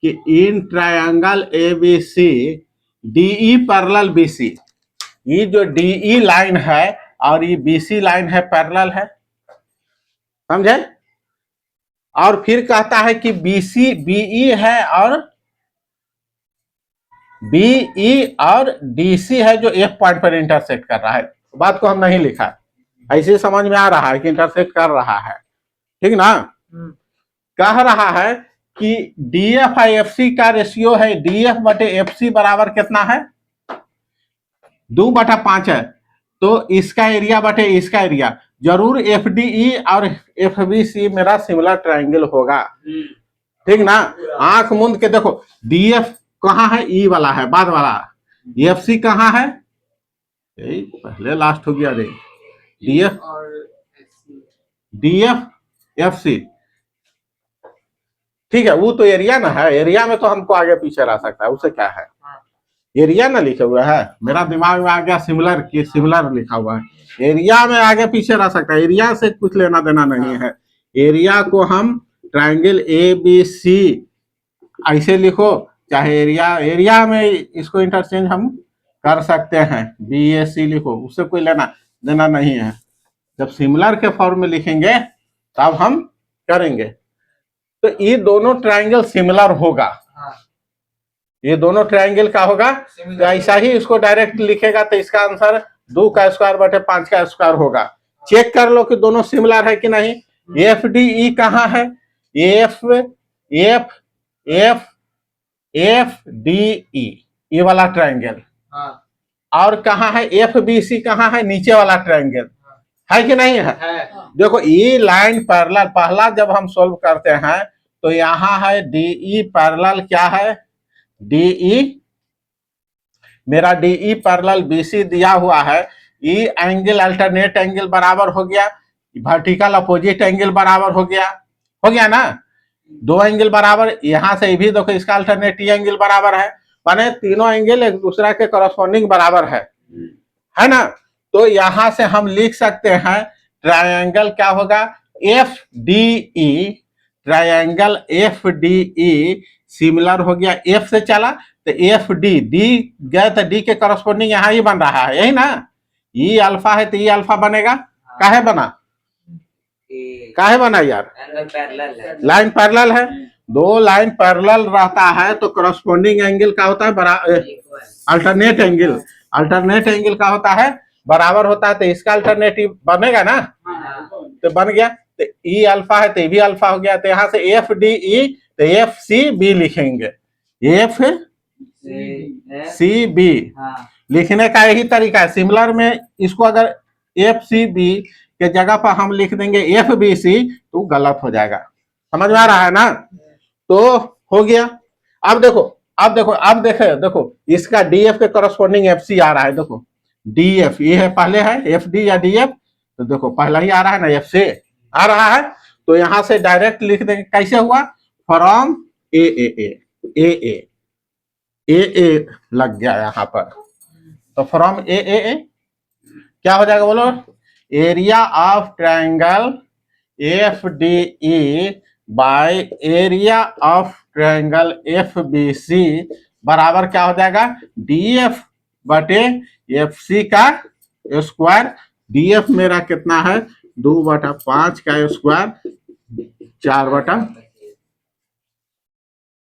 Speaker 1: कि in triangle ABC DE parallel BC, ये जो डीई लाइन है और ये बीसी लाइन है पैरेलल है, समझे, और फिर कहता है कि बीसी बीई है और BE और DC है जो F पॉइंट पर इंटरसेक्ट कर रहा है। बात को हम नहीं लिखा है, ऐसे समझ में आ रहा है कि इंटरसेक्ट कर रहा है, ठीक ना। कह रहा है कि DF और FC का रेशियो है DF बटे FC बराबर कितना है, 2/5 है। तो इसका एरिया बटे इसका एरिया, जरूर FDE और FBC मेरा सिमिलर ट्रायंगल होगा, ठीक ना। आंख मूंद के देखो, DF कहाँ है, E वाला है बाद वाला, FC कहाँ है, यही पहले लास्ट हो गया रे, DF
Speaker 2: और
Speaker 1: DF FC, ठीक है। वो तो एरिया ना है, एरिया में तो हमको आगे पीछे रह सकता है, उसे क्या है, एरिया ना लिखा हुआ है, मेरा दिमाग में आ गया सिमिलर की सिमिलर लिखा हुआ है, एरिया में आगे पीछे रह सकता है, एरिया से कुछ लेना देना नहीं है। एरिया को हम ट्रायंगल ABC ऐसे लिखो, चाहे एरिया में इसको इंटरचेंज हम कर सकते हैं, BAC लिखो, उससे कोई लेना देना नहीं है। जब सिमिलर के फॉर्म में लिखेंगे तब हम करेंगे। तो ये दोनों ट्रायंगल सिमिलर होगा, ये दोनों ट्रायंगल का होगा। तो ऐसा ही इसको डायरेक्ट लिखेगा तो इसका आंसर 2 का स्क्वायर बटे 5 का स्क्वायर होगा। चेक कर लो कि दोनों सिमिलर है कि नहीं। FDE कहाँ है, FDE ये वाला ट्रायंगल, और कहाँ है FBC, कहाँ है, नीचे वाला ट्रायंगल है कि नहीं है। देखो ये लाइन पैरेलल, पहला जब हम सोल्व करते हैं तो यहाँ है DE पैरेलल, क्या है DE, मेरा DE पैरेलल BC दिया हुआ है। E एंगल अल्टरनेट एंगल बराबर हो गया, वर्टिकल अपोजिट एंगल बराबर हो गया ना, दो एंगल बराबर। यहां से भी देखो इसका अल्टरनेट एंगल बराबर है, माने तीनों एंगल एक दूसरा के करस्पॉन्डिंग बराबर है ना। तो यहां से हम लिख सकते हैं ट्रायंगल क्या होगा, FDE, ट्रायंगल FDE सिमिलर हो गया, F से चला तो FD, D गए तो D के करस्पॉन्डिंग यहाँ ही बन रहा है, यही ना। E अल्फा है तो E अल्फा बनेगा, काहे बना यार, लाइन पैरेलल है, दो लाइन पैरेलल रहता है तो करस्पॉन्डिंग एंगल का होता है अल्टरनेट एंगल का होता है बराबर होता है। तो इसका अल्टरनेटिव बनेगा ना, तो बन गया। तो E अल्फा है तो ये भी अल्फा हो गया। तो यहाँ से FDE तो FCB लिखेंगे, FCB लिखने का यही तरीका है। सिमिलर में इसको अगर FCB के जगह पर हम लिख देंगे FBC तो गलत हो जाएगा, समझ में आ रहा है ना। तो हो गया। अब देखो इसका DF के करस्पॉन्डिंग FC आ रहा है, देखो DF ये है, पहले है FD या DF, तो देखो पहला ही आ रहा है ना, FC आ रहा है। तो यहां से डायरेक्ट लिख देंगे, कैसे हुआ, फ्रॉम AA लग गया यहाँ पर, तो फ्रॉम AA क्या हो जाएगा बोलो, area of triangle FDE bye area of triangle FBC बराबर क्या हो जाएगा, DF बटे FC का स्क्वायर। DF मेरा कितना है, 2/5 का स्क्वायर, 4/,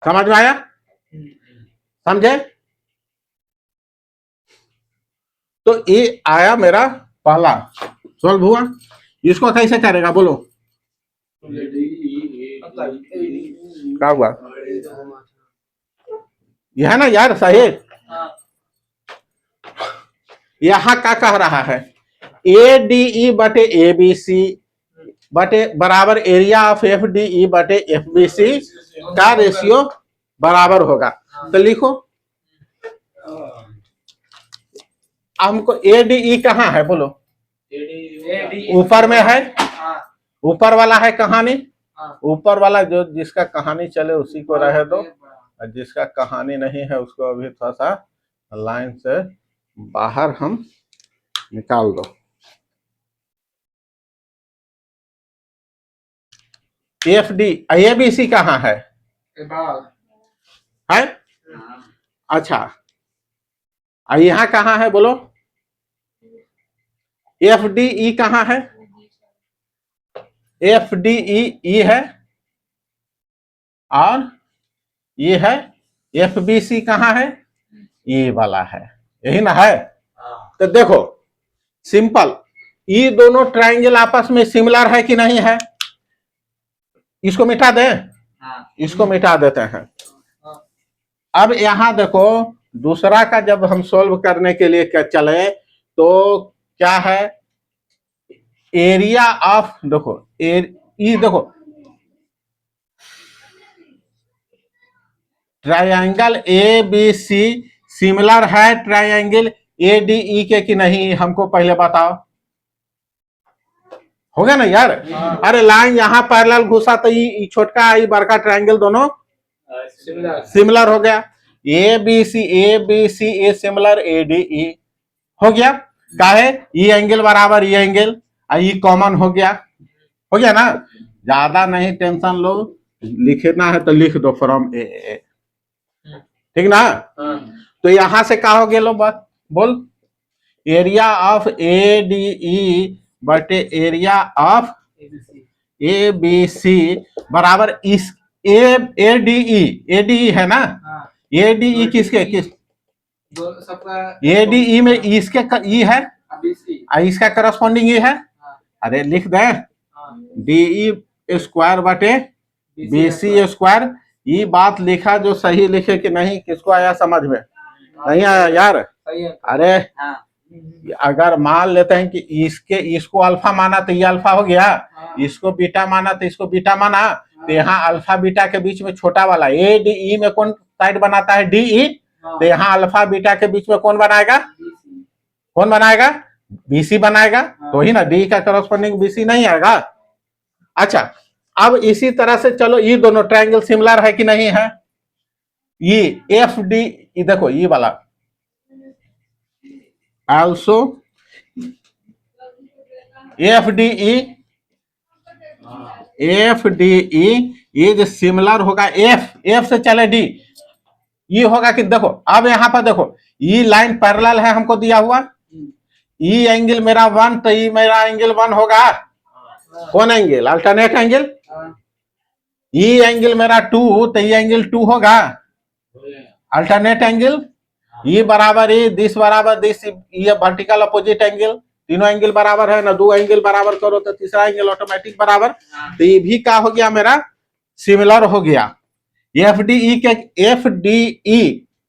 Speaker 1: समझ में आया, समझे। तो ये आया मेरा पहला सॉल्व हुआ। इसको कैसे करेगा बोलो, क्या हुआ, यह है ना यार, सही। यहां क्या कह रहा है, ADE बटे ABC बटे बराबर एरिया ऑफ FDE बटे FBC का रेशियो बराबर होगा। तो लिखो, हमको ADE कहाँ है बोलो, ऊपर में है, ऊपर वाला है कहानी, ऊपर वाला जो जिसका कहानी चले उसी को रहे दो, और जिसका कहानी नहीं है उसको अभी थोड़ा सा लाइन से बाहर हम निकाल दो। FD ABC कहाँ है, अच्छा, यहाँ कहाँ है बोलो, FDE कहाँ है, FDE है, और ये है FBC कहाँ है, ये वाला है, यही ना है।
Speaker 3: हाँ।
Speaker 1: तो देखो सिंपल, ये दोनों ट्राइंगल आपस में सिमिलर है कि नहीं है। इसको मिटा दें,
Speaker 3: हाँ।
Speaker 1: इसको मिटा देते हैं।
Speaker 2: हाँ।
Speaker 1: अब यहां देखो दूसरा का जब हम सोल्व करने के लिए क्या चले तो क्या है, एरिया ऑफ देखो ये देखो triangle A B C similar है ट्रायंगल ए डी ई के कि नहीं, हमको पहले बताओ। हो गया ना यार।
Speaker 2: हाँ।
Speaker 1: अरे लाइन यहाँ पैरेलल घुसा तो ये छोटका ये बड़का ट्रायंगल दोनों
Speaker 2: सिमिलर।
Speaker 1: सिमिलर हो गया। A B C A similar A D E हो गया। काहे ये एंगल बराबर ये एंगल, ये कॉमन हो गया ना। ज्यादा नहीं टेंशन लो, लिखना है तो लिख दो फ्रॉम ए, ठीक ना।
Speaker 2: हाँ।
Speaker 1: तो यहां से क्या हो गया लो बात बोल, area of A D E बटे area of
Speaker 2: ABC।
Speaker 1: A B C बराबर इस ए डी ई है ना।
Speaker 2: हाँ।
Speaker 1: ए डी ई किसके किस,
Speaker 2: दोनों सबका
Speaker 1: ए डी ई में इसके ई है,
Speaker 2: BC।
Speaker 1: इसका करस्पॉन्डिंग ये है।
Speaker 2: हाँ।
Speaker 1: अरे लिख दे
Speaker 2: हाँ।
Speaker 1: डी ई स्क्वायर बटे बी सी स्क्वायर। ये बात लिखा जो सही लिखे कि नहीं, किसको आया समझ में, नहीं आया यार।
Speaker 2: सही है।
Speaker 1: अरे
Speaker 3: हाँ।
Speaker 1: अगर मान लेते हैं कि इसको अल्फा माना तो ये अल्फा हो गया,
Speaker 2: हाँ।
Speaker 1: इसको बीटा माना तो इसको बीटा माना, तो यहाँ अल्फा बीटा के बीच में छोटा वाला ए डी ई में कौन साइड बनाता है, डी ई।
Speaker 2: हाँ।
Speaker 1: तो यहाँ अल्फा बीटा के बीच में कौन बनाएगा,
Speaker 2: BC।
Speaker 1: कौन बनाएगा, बीसी बनाएगा।
Speaker 2: हाँ।
Speaker 1: तो ही ना डी का करस्पॉन्डिंग बीसी नहीं आएगा। अच्छा अब इसी तरह से चलो ये दोनों ट्रायंगल सिमिलर है कि नहीं है। ये एफ डी देखो ये वाला आल्सो एफ डी ई ये जो सिमिलर होगा एफ से चले डी, ये होगा कि देखो अब यहां पर देखो ये लाइन पैरेलल है हमको दिया हुआ, ये एंगल मेरा 1 तो ये मेरा एंगल 1 होगा। कौन एंगल, अल्टरनेट एंगल।
Speaker 2: हाँ।
Speaker 1: ये एंगल मेरा 2 तो ये एंगल 2 होगा, अल्टरनेट एंगल। ये बराबर ये दिस बराबर दिस, ये वर्टिकल अपोजिट एंगल। तीनों एंगल बराबर है ना, दो एंगल बराबर करो तो तीसरा एंगल ऑटोमेटिक बराबर। तो ये भी क्या हो गया मेरा सिमिलर हो गया। एफ डी ई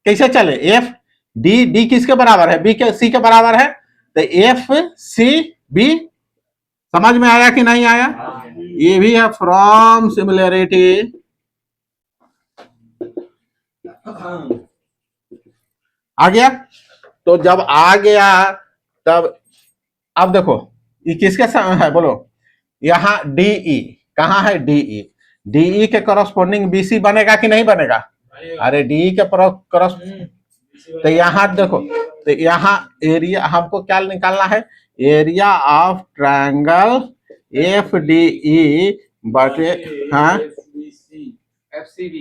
Speaker 1: कैसे चले, एफ डी किसके बराबर है, बी के सी के बराबर है। तो एफ सी बी समझ में आया कि नहीं आया। ये भी है फ्रॉम सिमिलरिटी। आ गया। तो जब आ गया तब अब देखो ये किसके है बोलो, यहाँ डीई कहाँ है, डीई के करस्पॉन्डिंग बीसी बनेगा कि नहीं बनेगा। अरे डीई के करस, तो यहाँ देखो, तो यहाँ एरिया हमको क्या निकालना है, area of triangle F D E बटे हाँ
Speaker 2: FCB।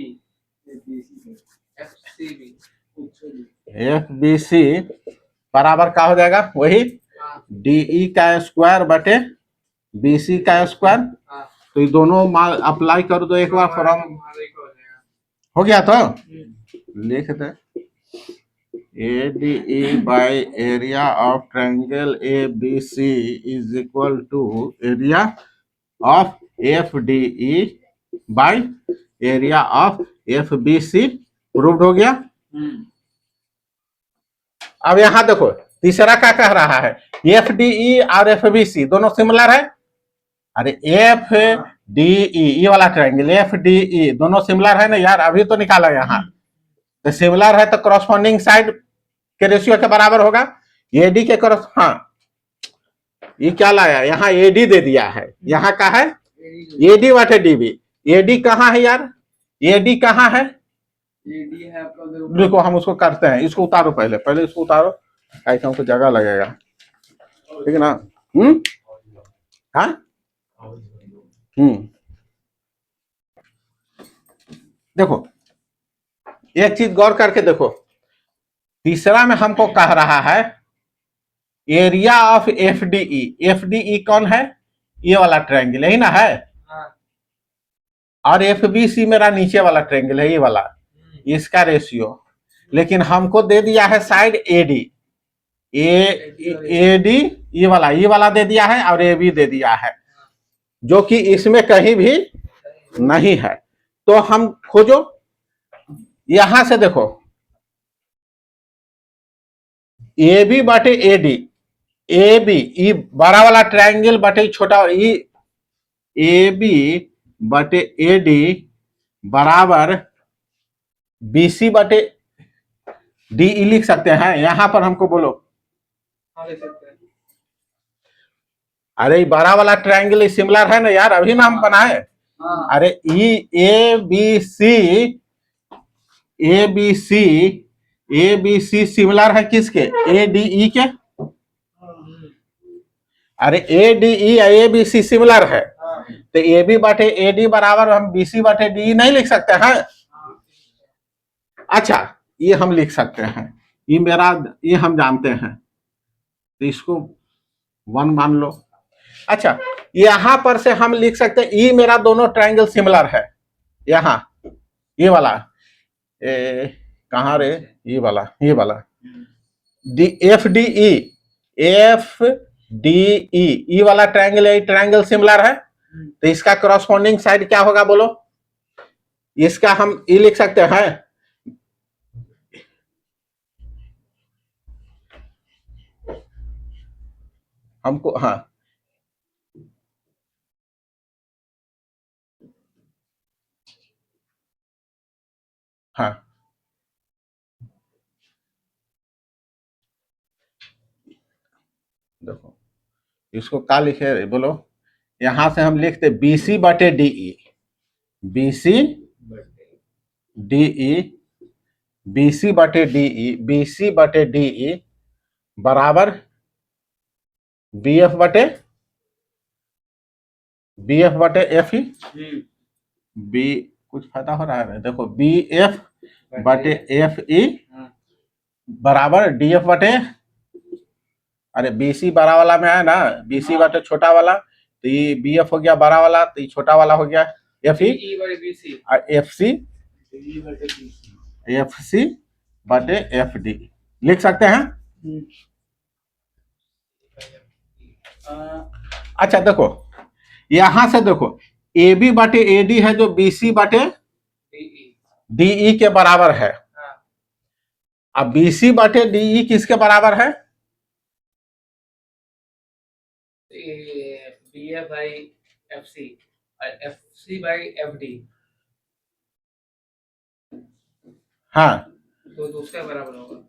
Speaker 1: एफ बी सी बराबर क्या हो जाएगा, वही डीई का स्क्वायर बटे बीसी का स्क्वायर।
Speaker 2: हाँ।
Speaker 1: तो ये दोनों अप्लाई कर दो एक बार फ्रॉम, हो गया। तो लिख दे A D E by area of triangle A B C is equal to area of F D E by area of F B C. Proved हो गया। अब यहां देखो तीसरा क्या कह रहा है, एफ डी ई और एफ बी सी दोनों सिमिलर है। अरे एफ डी ई ये वाला ट्रायंगल एफ डी ई दोनों सिमिलर है ना यार, अभी तो निकाला यहाँ। तो सिमिलर है तो करस्पॉन्डिंग साइड के रेशियो के बराबर होगा। एडी के क्रॉस, हाँ ये क्या लाया यहाँ, एडी दे दिया है। यहाँ का है एडी वाटे डीबी। एडी कहाँ है यार, एडी कहाँ है, देखो हम उसको करते हैं। इसको उतारो पहले इसको उतारो, ऐसे हमको जगह लगेगा, ठीक है ना। हाँ देखो एक चीज गौर करके देखो, तीसरा में हमको कह रहा है area of F D E. F D ई कौन है, ये वाला ट्रायंगल यही ना है।
Speaker 2: हाँ।
Speaker 1: और एफ बी सी मेरा नीचे वाला ट्रायंगल है, ये वाला, इसका रेशियो। लेकिन हमको दे दिया है साइड एडी, एडी ये वाला दे दिया है और ए बी दे दिया है, जो कि इसमें कहीं भी नहीं है। तो हम खोजो, यहां से देखो ए बी बटे A D, A B E बड़ा वाला ट्रायंगल बटे छोटा ई, ए बी बटे ए डी बराबर बी सी बटे डी ई लिख सकते हैं। यहां पर हमको बोलो,
Speaker 2: हाँ ले सकते हैं।
Speaker 1: अरे बड़ा वाला ट्रायंगल सिमिलर है ना यार, अभी ना हम बनाए।
Speaker 3: हाँ
Speaker 1: अरे ई ए बी सी सिमिलर है किसके, ए डी ई के। अरे A D E A B C similar है,
Speaker 2: हाँ
Speaker 1: तो ए बी बटे ए डी बराबर हम बी सी बटे डी नहीं लिख सकते हैं। अच्छा ये हम लिख सकते हैं, ये हम जानते हैं, तो इसको 1 मान लो। अच्छा यहां पर से हम लिख सकते हैं ई मेरा दोनों ट्रायंगल सिमिलर है। यहां ये वाला कहां रे, ये वाला डी एफ डी ई वाला ट्रायंगल है, ट्रायंगल सिमिलर है, तो इसका करस्पॉन्डिंग साइड क्या होगा बोलो। इसका हम ई लिख सकते हैं, हमको हाँ हाँ देखो इसको क्या लिखे बोलो। यहां से हम लिखते बी सी बटे DE, B C DE, B C बटे डीई बराबर बी एफ बटे एफ ई। बी कुछ फायदा हो रहा है, देखो बी एफ बटे एफ ई बराबर डी एफ बटे, अरे बी सी बड़ा वाला में है ना, बी सी बटे छोटा वाला, तो ये बी एफ हो गया बड़ा वाला, तो ये छोटा वाला हो गया एफ ई,
Speaker 2: ई बटे बी सी,
Speaker 1: और एफ सी बटे एफ डी लिख सकते हैं। अच्छा देखो यहां से देखो ए बी बटे ए डी है जो बी सी बटे डीई के बराबर है। अब बी सी बटे डीई किसके बराबर है,
Speaker 2: B F by F C by F D,
Speaker 1: हाँ
Speaker 2: तो उसका बराबर होगा।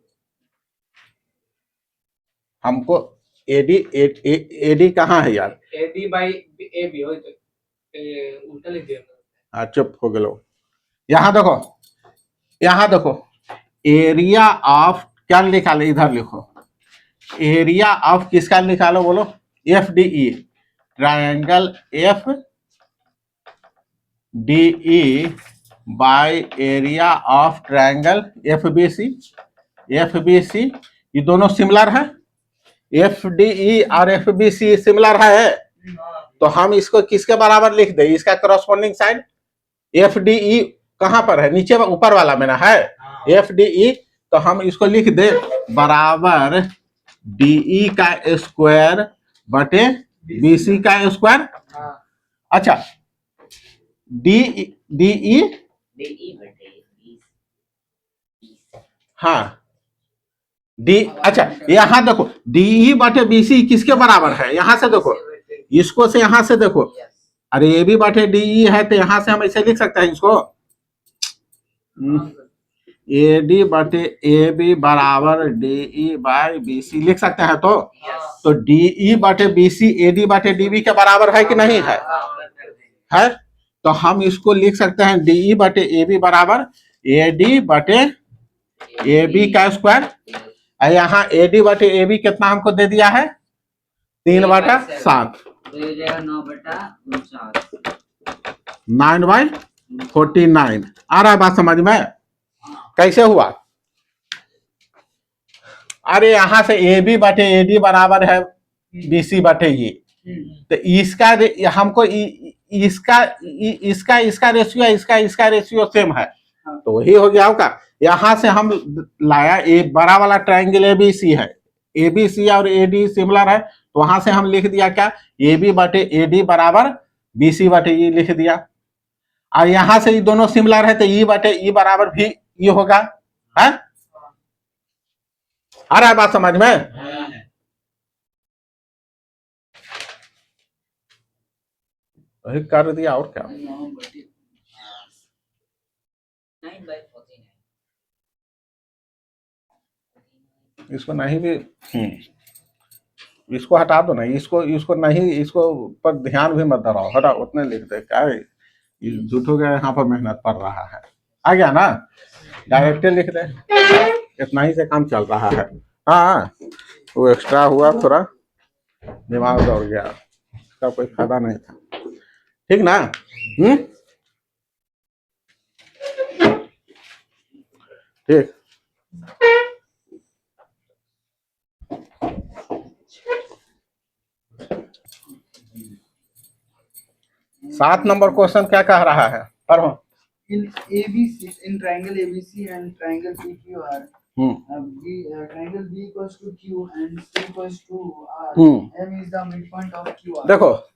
Speaker 1: हमको एडी कहाँ है यार,
Speaker 2: A D by A B हो, तो उल्टा लिख दिया।
Speaker 1: हाँ चुप हो गए। यहां देखो एरिया ऑफ क्या निकाले, इधर लिखो एरिया ऑफ किसका निकालो बोलो, F D E, triangle F D E by area of triangle F B C, ये दोनों सिमिलर है, एफ डी ई और एफ बी सी सिमिलर है, तो हम इसको किसके बराबर लिख दे, इसका करस्पॉन्डिंग साइड एफ डी ई कहां पर है, नीचे ऊपर वाला में ना है एफ डी ई, तो हम इसको लिख दे बराबर डीई का स्क्वायर बटे बीसी का स्क्वायर। अच्छा डीई
Speaker 3: DE बटे 20
Speaker 1: हाँ डी, अच्छा यहां देखो डीई बटे बीसी किसके बराबर है, यहां से देखो इसको से यहां से देखो, अरे ए बी बटे डीई है, तो यहां से हम ऐसे लिख सकते हैं इसको ए डी बटे ए बी बराबर डीई बाय बीसी लिख सकते हैं। तो डीई बटे बीसी ए डी बटे डीबी के बराबर है कि नहीं है, है, तो हम इसको लिख सकते हैं डीई बटे ए बी बराबर ए डी बटे ए बी का स्क्वायर, यहाँ ए डी बटे ए बी कितना हमको दे दिया है 3/7,
Speaker 3: तो ये हो जाएगा 9/49,
Speaker 1: 9/49। आ रहा है बात समझ में, कैसे हुआ, अरे यहां से ए बी बटे ए डी बराबर है बी सी बटे ये, तो इसका हमको इसका रेशियो इसका रेशियो सेम है, तो वही हो गया होगा। यहां से हम लाया ए बड़ा वाला ट्राइंगल एबीसी है, एबीसी और एडी सिमिलर है, तो वहां से हम लिख दिया क्या, ए बी बटे एडी बराबर बीसी बटे ई लिख दिया। और यहां से ये दोनों सिमिलर है तो ई बटे ई बराबर भी ई होगा, है? आ रहा है बात समझ में? वही कर दिया और क्या।
Speaker 3: 9/49
Speaker 1: इसको नहीं भी इसको हटा दो ना, इसको नहीं, इसको पर ध्यान भी मत धराओ, हटा उतने लिख दे, क्या है ये झूठो गया, यहाँ पर मेहनत पड़ रहा है, आ गया ना, डायरेक्ट लिख दे, इतना ही से काम चल रहा है। हाँ वो एक्स्ट्रा हुआ, थोड़ा दिमाग दौड़ गया, इसका कोई फायदा नहीं था, ठीक ना? ठीक। सात नंबर क्वेश्चन क्या कह रहा है, पढ़ो।
Speaker 4: In ABC, in triangle ABC and triangle PQR, triangle B equals to Q and C equals to R. M is the midpoint of QR.
Speaker 1: देखो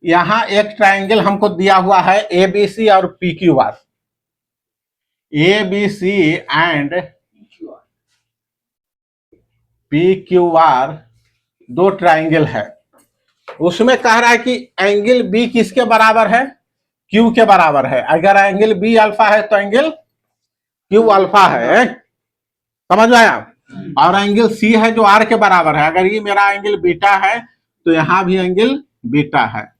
Speaker 1: यहां एक ट्राइंगल हमको दिया हुआ है एबीसी और PQR, एबीसी एंड PQR दो ट्राइंगल है, उसमें कह रहा है कि एंगल बी किसके बराबर है, क्यू के बराबर है। अगर एंगल बी अल्फा है तो एंगल क्यू अल्फा है, समझ में आया? और एंगल सी है जो आर के बराबर है। अगर ये मेरा एंगल बीटा है तो यहां भी एंगल बीटा है,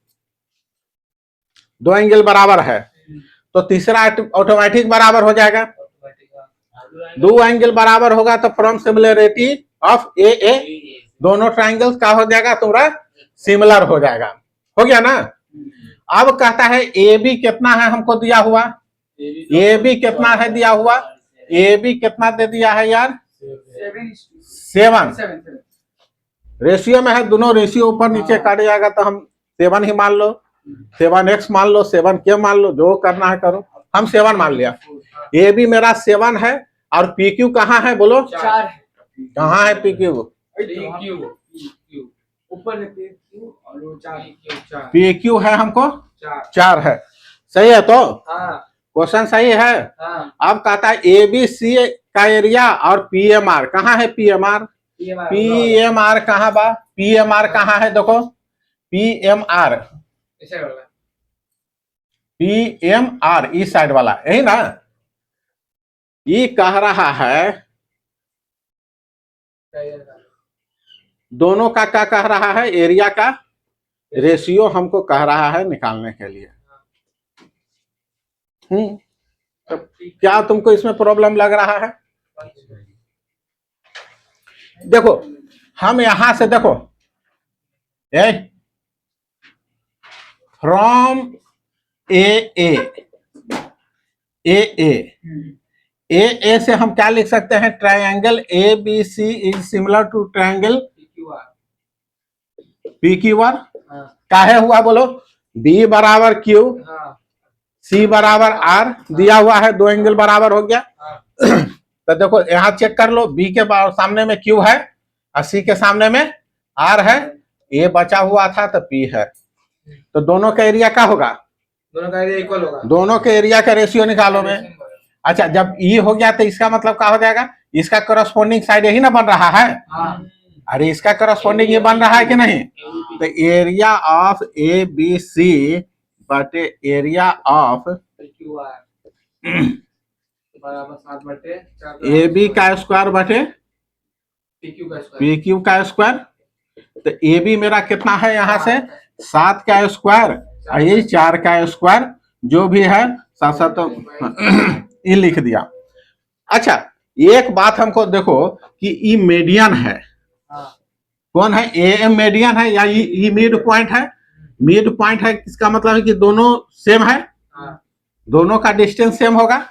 Speaker 1: दो एंगल बराबर है, तो तीसरा ऑटोमेटिक बराबर हो जाएगा। दो एंगल बराबर होगा तो फ्रॉम सिमिलरिटी ऑफ ए दोनों ट्राइंगल्स का हो जाएगा तुम्हारा सिमिलर हो जाएगा, हो गया ना? अब कहता है ए बी कितना है हमको दिया हुआ, ए बी कितना है दिया हुआ, ए बी कितना दे दिया है यार, 7 रेशियो में है, दोनों रेशियो ऊपर नीचे काट जाएगा तो हम 7 ही मान लो, 7x मान लो, 7k मान लो, जो करना है करो, हम 7 मान लिया। ए बी मेरा 7 है और पी क्यू कहाँ है बोलो,
Speaker 4: 4 है,
Speaker 1: कहाँ है पी क्यू,
Speaker 4: ऊपर है PQ और वो 4
Speaker 1: पी क्यू है हमको 4 है, सही है? तो क्वेश्चन सही है। अब कहता है ए बी सी का एरिया और पीएमआर कहाँ है, पीएमआर कहाँ बा, पीएमआर कहाँ है देखो, पीएमआर इस साइड वाला यही ना, ये कह रहा है दोनों का क्या कह रहा है, एरिया का रेशियो हमको कह रहा है निकालने के लिए। तो क्या तुमको इसमें प्रॉब्लम लग रहा है? देखो हम यहां से देखो फ्रॉम ए से हम क्या लिख सकते हैं, triangle A B C is similar to triangle PQR। काहे हुआ बोलो, बी बराबर क्यू, सी बराबर आर दिया हुआ है, दो एंगल बराबर हो गया। तो देखो यहाँ चेक कर लो, बी के सामने में क्यू है और सी के सामने में आर है, ए बचा हुआ था तो पी है, तो दोनों का एरिया क्या होगा,
Speaker 2: दोनों का एरिया इक्वल होगा,
Speaker 1: दोनों के एरिया का रेशियो निकालो में। अच्छा जब ई हो गया तो इसका मतलब क्या हो जाएगा, इसका करस्पॉन्डिंग साइड यही ना बन रहा है, अरे इसका करस्पॉन्डिंग ये बन रहा है कि नहीं, तो area of A B C बटे एरिया ऑफ ए बी का स्क्वायर बटे पी क्यू का स्क्वायर। तो ए बी मेरा कितना है, यहाँ से 7 का स्क्वायर और ये 4 का स्क्वायर, जो भी है 7 ये लिख दिया। अच्छा एक बात हमको देखो कि ई मीडियन है, कौन है, ए एम मीडियन है या ई मिड पॉइंट है, मिड पॉइंट है, इसका मतलब है कि दोनों सेम है, दोनों का डिस्टेंस सेम होगा,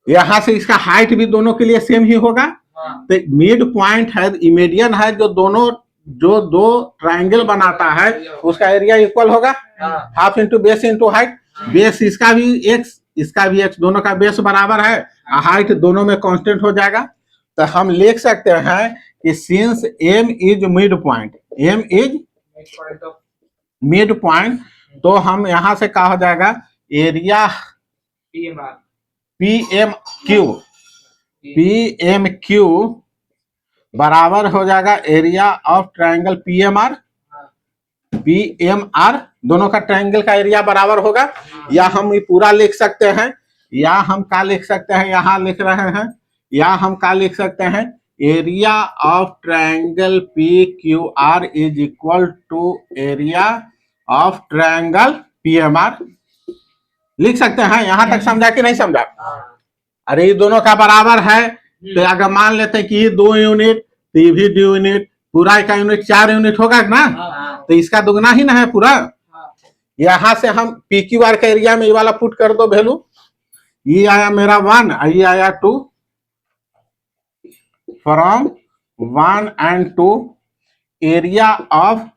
Speaker 1: यहाँ से इसका हाइट भी दोनों के लिए सेम ही होगा, तो मिड पॉइंट है, मीडियन है, जो दोनों जो दो ट्रायंगल बनाता है उसका एरिया इक्वल होगा,
Speaker 2: हाँ
Speaker 1: half into base into height. Base इसका भी एक्स, इसका भी एक्स, दोनों का बेस बराबर है, हाइट दोनों में कांस्टेंट हो जाएगा। तो हम लिख सकते हैं कि since M is midpoint, M is
Speaker 2: midpoint of
Speaker 1: midpoint, तो हम यहां से क्या हो जाएगा, area
Speaker 2: PMR
Speaker 1: P M Q बराबर हो जाएगा area of triangle P M R, दोनों का ट्रायंगल का एरिया बराबर होगा। या हम ये पूरा लिख सकते हैं, या हम क्या लिख सकते हैं, यहाँ लिख रहे हैं, या हम क्या लिख सकते हैं, area of triangle P Q R is equal to area of triangle P M R, लिख सकते हैं। यहां तक समझा कि नहीं समझा? अरे ये दोनों का बराबर है, तो अगर मान लेते हैं कि ये 2 यूनिट, तो ये भी 2 यूनिट, पूरा का यूनिट 4 यूनिट होगा ना, तो इसका दुगना ही ना है पूरा। यहां से हम पी क्यू आर का एरिया में ये वाला पुट कर दो वैल्यू, ये आया मेरा 1, ये आया 2, from 1 and 2 area of,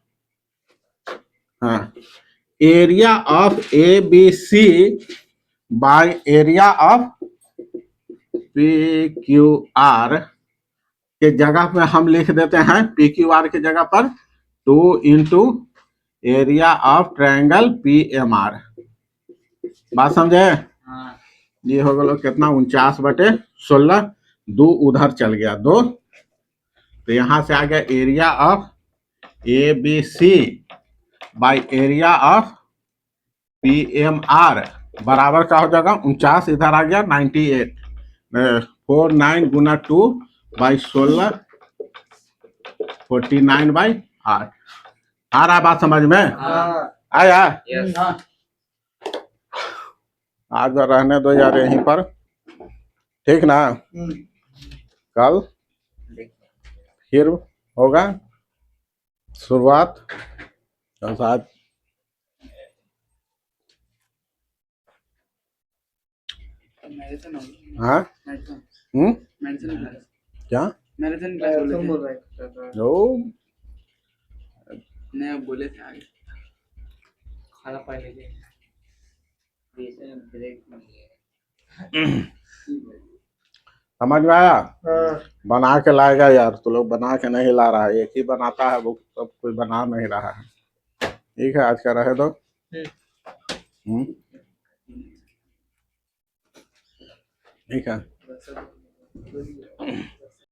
Speaker 1: area of A B C by area of P Q R के जगह पे हम लिख देते हैं, पी क्यू आर के जगह पर 2 into area of triangle P M R. बात समझे? ये हो गया कितना, 49/16, 2 उधर चल गया 2, तो यहां से आ गया area of A B C by area of P M R बराबर क्या हो जाएगा, 49 इधर आ गया 98, 49 गुना 2 बाई 16, 49/8। आ रहा बात समझ में? आया?
Speaker 2: यस
Speaker 1: आज रहने दो यार यहीं पर, ठीक ना? कल फिर होगा शुरुआत, आज
Speaker 4: मैराथन
Speaker 1: हाँ
Speaker 4: मैराथन क्लास,
Speaker 1: क्या
Speaker 4: मैराथन क्लास
Speaker 2: तुम बोल
Speaker 4: बोले
Speaker 2: रहे थे
Speaker 1: जो
Speaker 4: नहीं, अब बोले थे आगे।
Speaker 2: खाना पानी लीजिए
Speaker 3: बीच में ब्रेक मिल गया।
Speaker 1: समझ में आया? बना के लाएगा यार, तो लोग बना के नहीं ला रहा है, एक ही बनाता है, वो सब कोई बना नहीं रहा है। ठीक है, आज का रहे दो। ठीक है।